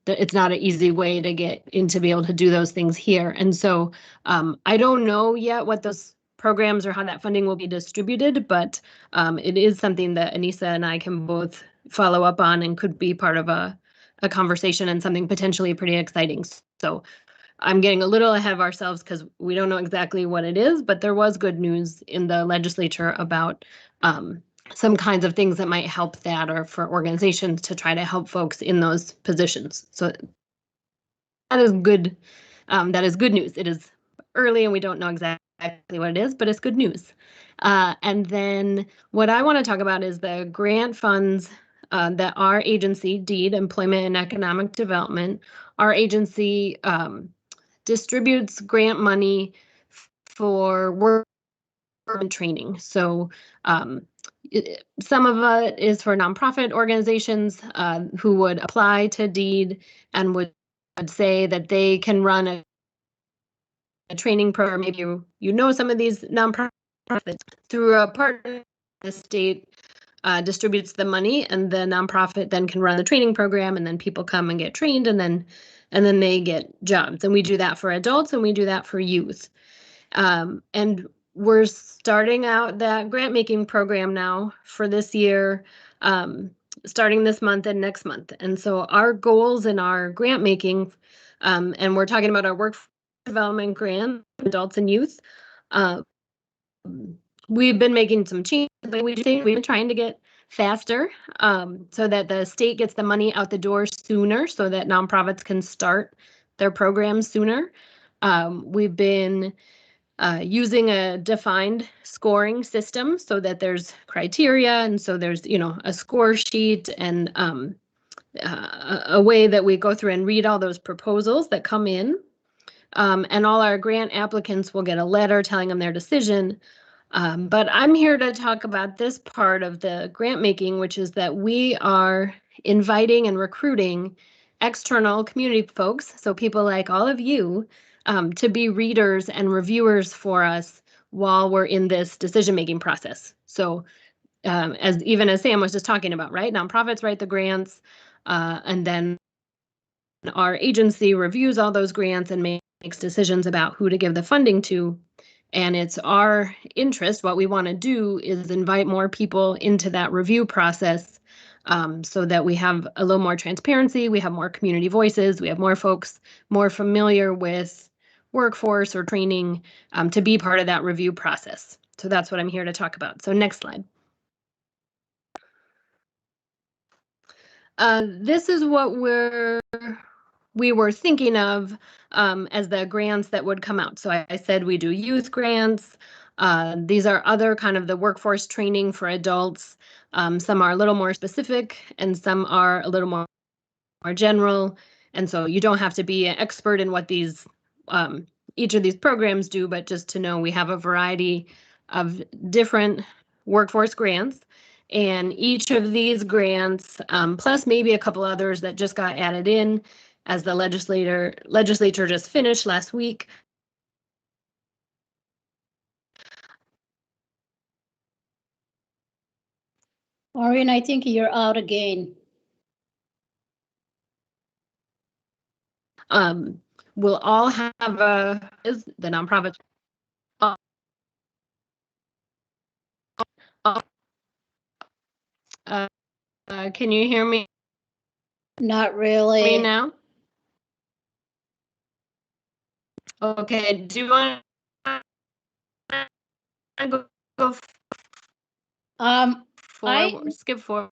It's not an easy way to get in to be able to do those things here. And so I don't know yet what those programs or how that funding will be distributed, but it is something that Anissa and I can both follow up on and could be part of a conversation and something potentially pretty exciting. So I'm getting a little ahead of ourselves because we don't know exactly what it is, but there was good news in the legislature about some kinds of things that might help that, or for organizations to try to help folks in those positions. So that is good. That is good news. It is early and we don't know exactly what it is, but it's good news. And then what I want to talk about is the grant funds that our agency, DEED, Employment and Economic Development, our agency distributes grant money for work and training. So some of it is for nonprofit organizations who would apply to DEED and would say that they can run a training program. Maybe you know some of these nonprofits through a partner. The state distributes the money, and the nonprofit then can run the training program, and then people come and get trained, and then they get jobs. And we do that for adults, and we do that for youth. And we're starting out that grant making program now for this year, starting this month and next month. And so our goals in our grant making, and we're talking about our workforce development grant, adults and youth. We've been making some changes. We've been trying to get faster so that the state gets the money out the door sooner so that nonprofits can start their programs sooner. We've been using a defined scoring system so that there's criteria, and so there's a score sheet and a way that we go through and read all those proposals that come in. And all our grant applicants will get a letter telling them their decision. But I'm here to talk about this part of the grant making, which is that we are inviting and recruiting external community folks, so people like all of you, to be readers and reviewers for us while we're in this decision-making process. So as Sam was just talking about, right? Nonprofits write the grants, and then our agency reviews all those grants and makes decisions about who to give the funding to. And it's our interest, what we want to do is invite more people into that review process so that we have a little more transparency, we have more community voices, we have more folks more familiar with workforce or training to be part of that review process. So that's what I'm here to talk about. So next slide. This is what we were thinking of as the grants that would come out. So I said we do youth grants. These are other kind of the workforce training for adults. Some are a little more specific and some are a little more general. And so you don't have to be an expert in what these each of these programs do, but just to know we have a variety of different workforce grants. And each of these grants, plus maybe a couple others that just got added in as the legislature just finished last week. Maureen, I think you're out again. We'll all have the nonprofits. Can you hear me? Not really. Me now? Okay, do you want to go? Skip forward.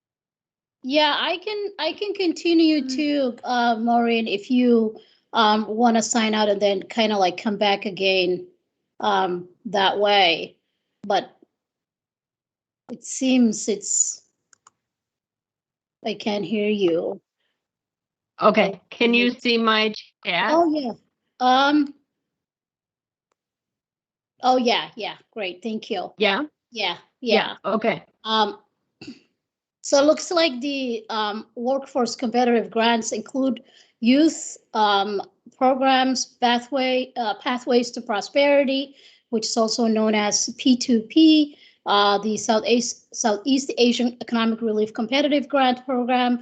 Yeah, I can continue to Maureen, if you want to sign out and then kind of like come back again that way. But it seems I can't hear you. Okay, can you see my chat? Oh yeah. Oh yeah, great. Thank you. Yeah. Yeah. Okay. So it looks like the workforce competitive grants include youth programs, pathways to prosperity, which is also known as P2P, the Southeast Asian Economic Relief Competitive Grant Program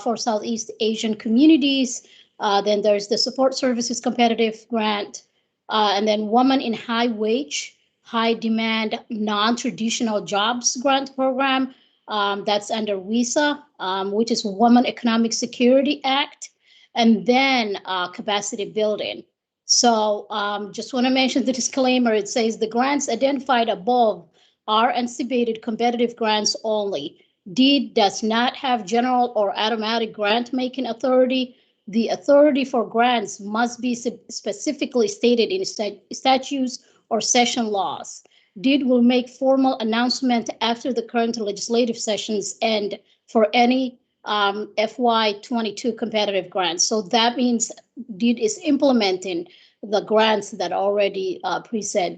for Southeast Asian communities. Then there's the Support Services Competitive Grant, and then Women in High Wage, High Demand, Non-Traditional Jobs Grant Program. That's under WISA, which is Women Economic Security Act, and then capacity building. So just want to mention the disclaimer. It says the grants identified above are anticipated competitive grants only. DEED does not have general or automatic grant making authority. The authority for grants must be specifically stated in statutes or session laws. DEED will make formal announcement after the current legislative sessions end for any FY22 competitive grants. So that means DEED is implementing the grants that are already preset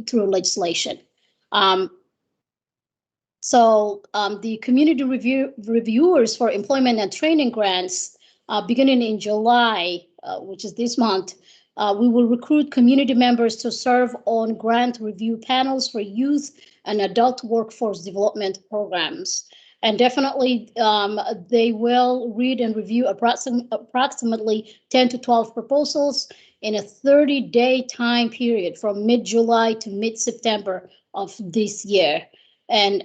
through legislation. The community reviewers for employment and training grants beginning in July, which is this month, we will recruit community members to serve on grant review panels for youth and adult workforce development programs. And definitely, they will read and review approximately 10 to 12 proposals in a 30-day time period from mid-July to mid-September of this year. And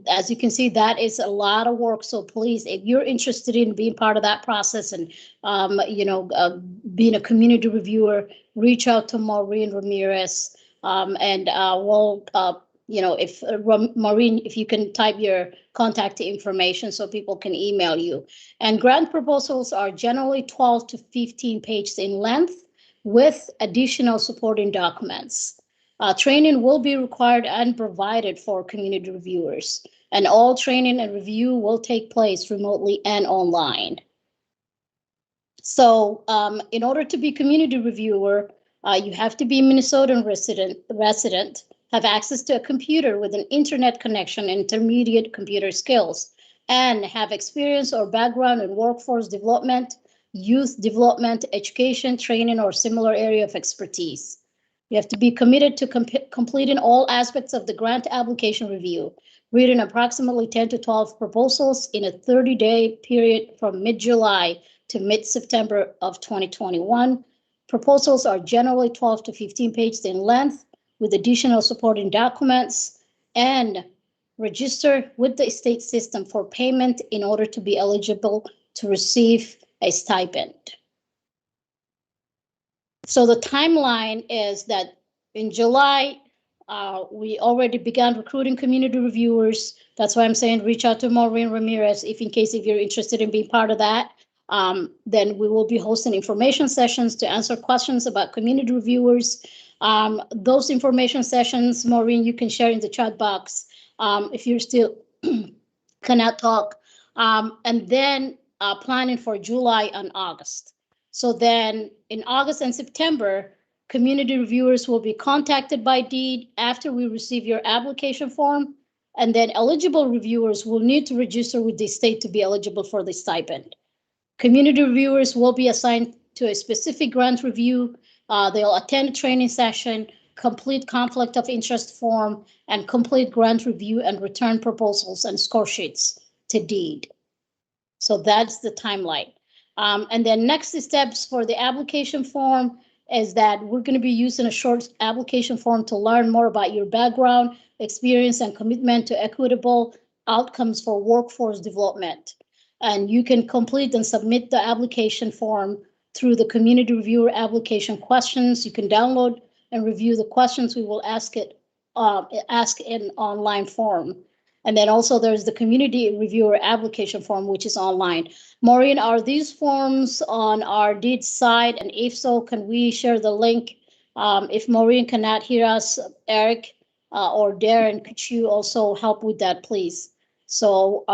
as you can see, that is a lot of work. So please, if you're interested in being part of that process and being a community reviewer, reach out to Maureen Ramirez, and we'll Maureen, if you can type your contact information so people can email you. And grant proposals are generally 12 to 15 pages in length with additional supporting documents. Training will be required and provided for community reviewers, and all training and review will take place remotely and online. So in order to be community reviewer, you have to be Minnesotan resident, have access to a computer with an internet connection and intermediate computer skills, and have experience or background in workforce development, youth development, education, training, or similar area of expertise. You have to be committed to completing all aspects of the grant application review, reading approximately 10 to 12 proposals in a 30-day period from mid-July to mid-September of 2021. Proposals are generally 12 to 15 pages in length with additional supporting documents, and register with the state system for payment in order to be eligible to receive a stipend. So the timeline is that in July, we already began recruiting community reviewers. That's why I'm saying reach out to Maureen Ramirez if you're interested in being part of that. Then we will be hosting information sessions to answer questions about community reviewers. Those information sessions, Maureen, you can share in the chat box if you still cannot talk. And then planning for July and August. So then in August and September, community reviewers will be contacted by DEED after we receive your application form, and then eligible reviewers will need to register with the state to be eligible for the stipend. Community reviewers will be assigned to a specific grant review. They'll attend a training session, complete conflict of interest form, and complete grant review and return proposals and score sheets to DEED. So that's the timeline. And then next steps for the application form is that we're going to be using a short application form to learn more about your background, experience, and commitment to equitable outcomes for workforce development. And you can complete and submit the application form through the community reviewer application questions. You can download and review the questions we will ask in online form. And then also there's the community reviewer application form, which is online. Maureen, are these forms on our DEED site? And if so, can we share the link? If Maureen cannot hear us, Eric or Darren, could you also help with that, please? So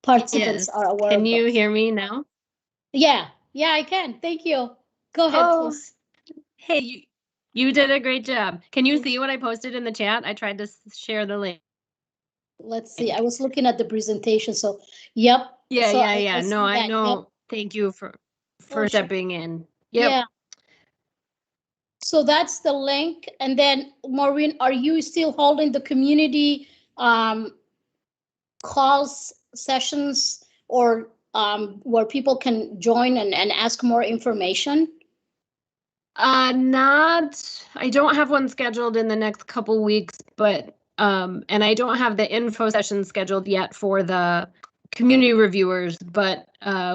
participants Yes. are aware. Can of you those. hear me now? Yeah, I can. Thank you. Go ahead, Oh. please. Hey, you did a great job. Can you see what I posted in the chat? I tried to share the link. Let's see. I was looking at the presentation. So, yep. Yeah, So yeah. No, see I that. know. Yep. Thank you for sure. stepping in. Yep. Yeah. So that's the link. And then Maureen, are you still holding the community calls sessions or where people can join and ask more information? I don't have one scheduled in the next couple weeks, but and I don't have the info session scheduled yet for the community reviewers, but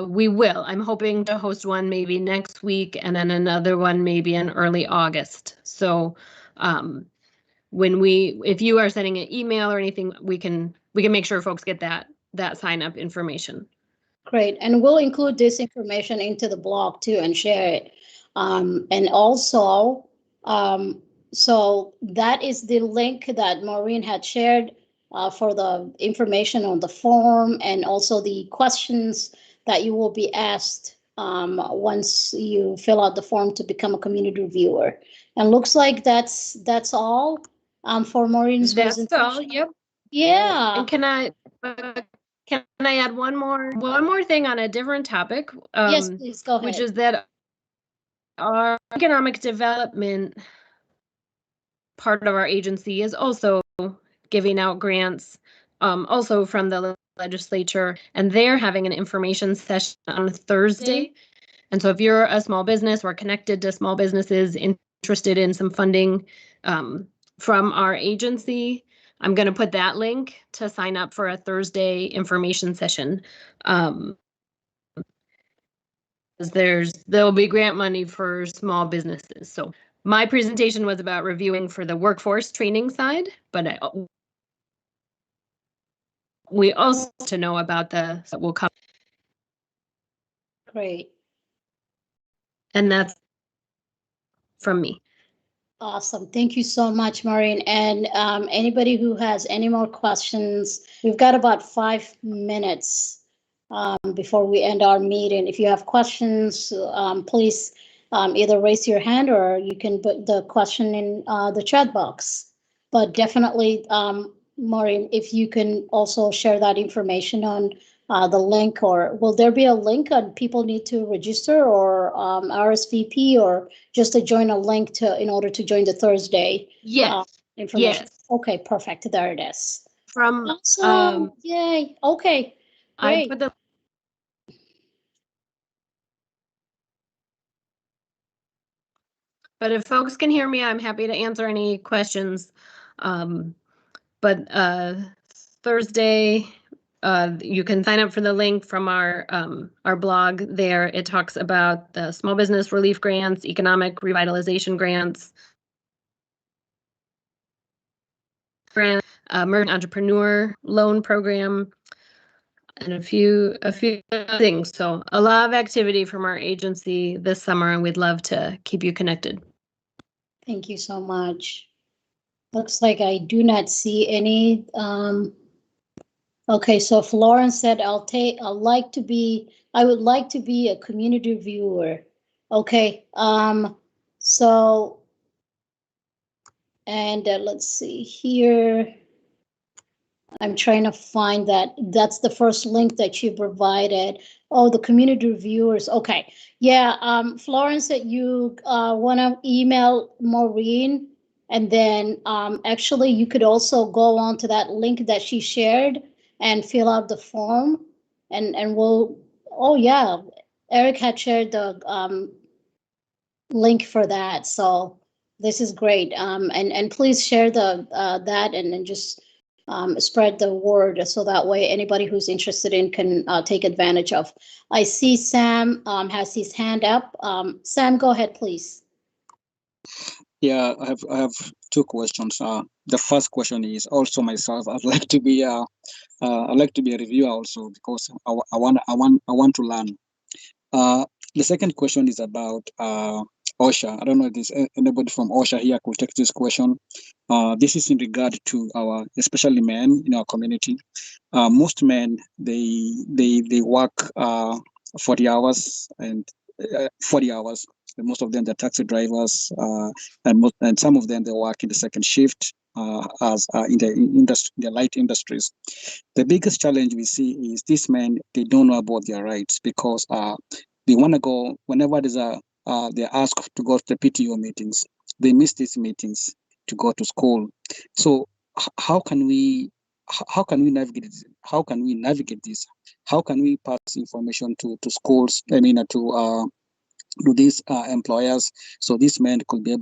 we will. I'm hoping to host one maybe next week and then another one maybe in early August. So if you are sending an email or anything, we can make sure folks get that sign up information. Great. And we'll include this information into the blog too and share it. And also, so that is the link that Maureen had shared for the information on the form and also the questions that you will be asked once you fill out the form to become a community reviewer. And looks like that's all for Maureen's That's presentation. all. Yep. Yeah. And can I add one more thing on a different topic? Yes, please go ahead. Which is that our economic development part of our agency is also giving out grants, also from the legislature, and they're having an information session on Thursday. And so if you're a small business or connected to small businesses interested in some funding from our agency, I'm going to put that link to sign up for a Thursday information session. There'll be grant money for small businesses. So my presentation was about reviewing for the workforce training side, but we also to know about that will come. Great. And that's from me. Awesome. Thank you so much, Maureen. And anybody who has any more questions, we've got about 5 minutes before we end our meeting. If you have questions, please either raise your hand or you can put the question in the chat box. But definitely, Maureen, if you can also share that information on the link, or will there be a link and people need to register or RSVP or just to join a link in order to join the Thursday information? Yes. Okay, perfect. There it is. From awesome. Yay. Okay. Great. I put the But if folks can hear me, I'm happy to answer any questions. But Thursday, you can sign up for the link from our blog there. It talks about the small business relief grants, economic revitalization grants, emerging entrepreneur loan program, and a few things. So a lot of activity from our agency this summer, and we'd love to keep you connected. Thank you so much. Looks like I do not see any. Okay, so Florence said, I would like to be a community viewer. Okay, so, and let's see here. I'm trying to find that. That's the first link that you provided. Oh, the community reviewers. Okay. Yeah. Florence, that you want to email Maureen, and then actually you could also go on to that link that she shared and fill out the form, and we'll. Oh yeah, Eric had shared the link for that. So this is great. And please share the that and then just spread the word so that way anybody who's interested in can take advantage of. I see Sam has his hand up. Sam, go ahead, please. Yeah, I have two questions. The first question is also myself. I'd like to be a reviewer also because I want to learn. The second question is about Osha. I don't know if there's anybody from Osha here could take this question. This is in regard to our, especially men in our community. Most men they work 40 hours and 40 hours. Most of them they're taxi drivers, and some of them they work in the second shift as in the industry, the light industries. The biggest challenge we see is these men, they don't know about their rights because they want to go whenever they're asked to go to the PTO meetings. They miss these meetings to go to school. So how can we navigate this? How can we navigate this? How can we pass information to schools? I mean, to these employers, so these men could be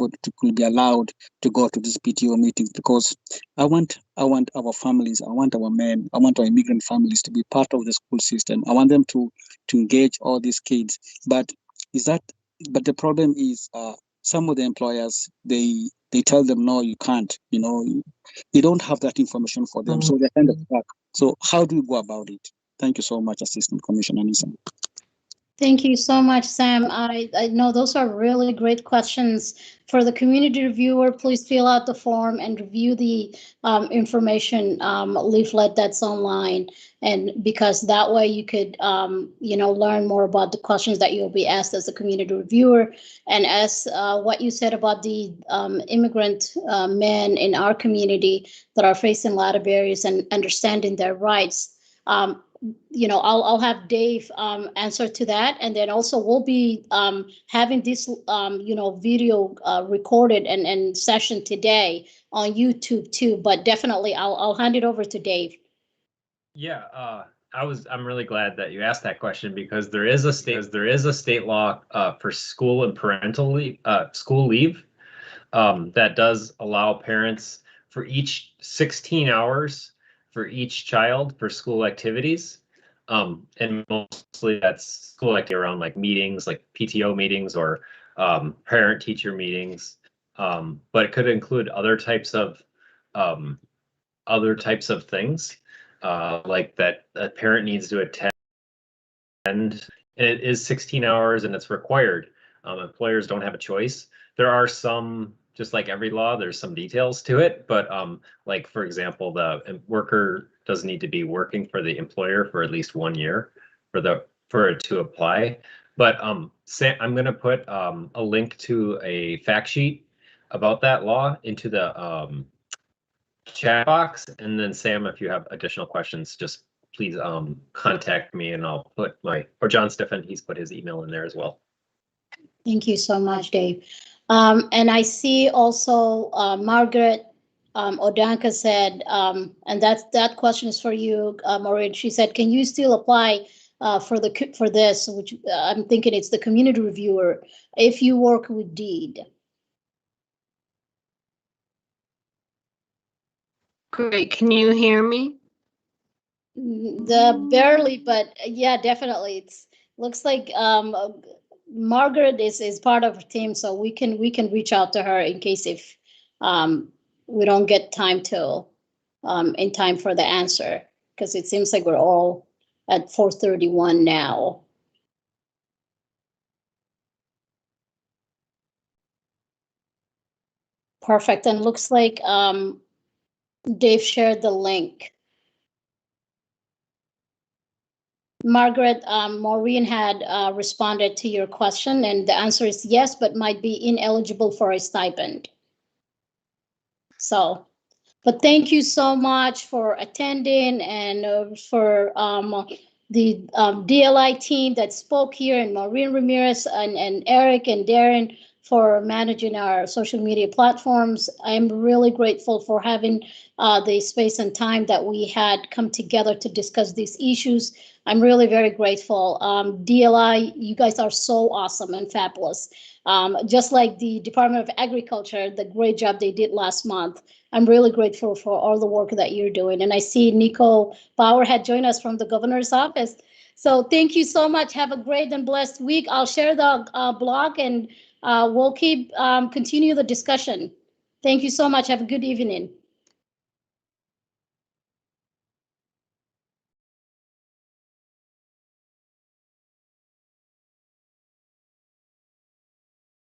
allowed to go to these PTO meetings, because I want our families, I want our men, I want our immigrant families to be part of the school system. I want them to engage all these kids. But the problem is some of the employers, they tell them, no, you can't, they don't have that information for them, so they're kind of stuck. So how do we go about it? Thank you so much, Assistant Commissioner Nisa. Thank you so much, Sam. I know those are really great questions. For the community reviewer, please fill out the form and review the information leaflet that's online. And because that way you could, learn more about the questions that you'll be asked as a community reviewer. And as what you said about the immigrant men in our community that are facing a lot of barriers and understanding their rights. I'll have Dave answer to that, and then also we'll be having this video recorded and session today on YouTube too. But definitely, I'll hand it over to Dave. Yeah, I'm really glad that you asked that question, because there is a state law for school and parental leave, school leave that does allow parents for each 16 hours for each child for school activities. And mostly that's school activity around like meetings, like PTO meetings or parent teacher meetings. But it could include other types of things like that a parent needs to attend. And it is 16 hours and it's required. Employers don't have a choice. There are some, just like every law, there's some details to it, but like for example, the worker does need to be working for the employer for at least 1 year for it to apply. But Sam, I'm going to put a link to a fact sheet about that law into the chat box, and then Sam, if you have additional questions, just please contact me, and I'll put or John Stiffen, he's put his email in there as well. Thank you so much, Dave. And I see also Margaret Odanka said, and that question is for you, Maureen. She said, can you still apply for this, which I'm thinking it's the community reviewer, if you work with Deed? Great. Can you hear me? Barely, but yeah, definitely. It's looks like Margaret is part of the team, so we can reach out to her in case if we don't get time till in time for the answer, because it seems like we're all at 4:31 now. Perfect. And looks like Dave shared the link. Margaret, Maureen had responded to your question, and the answer is yes, but might be ineligible for a stipend. So, but thank you so much for attending, and for the DLI team that spoke here, and Maureen Ramirez and Eric and Darren for managing our social media platforms. I'm really grateful for having the space and time that we had come together to discuss these issues. I'm really very grateful. DLI, you guys are so awesome and fabulous. Just like the Department of Agriculture, the great job they did last month. I'm really grateful for all the work that you're doing. And I see Nico Bauer had joined us from the governor's office. So thank you so much. Have a great and blessed week. I'll share the blog and we'll keep continue the discussion. Thank you so much. Have a good evening.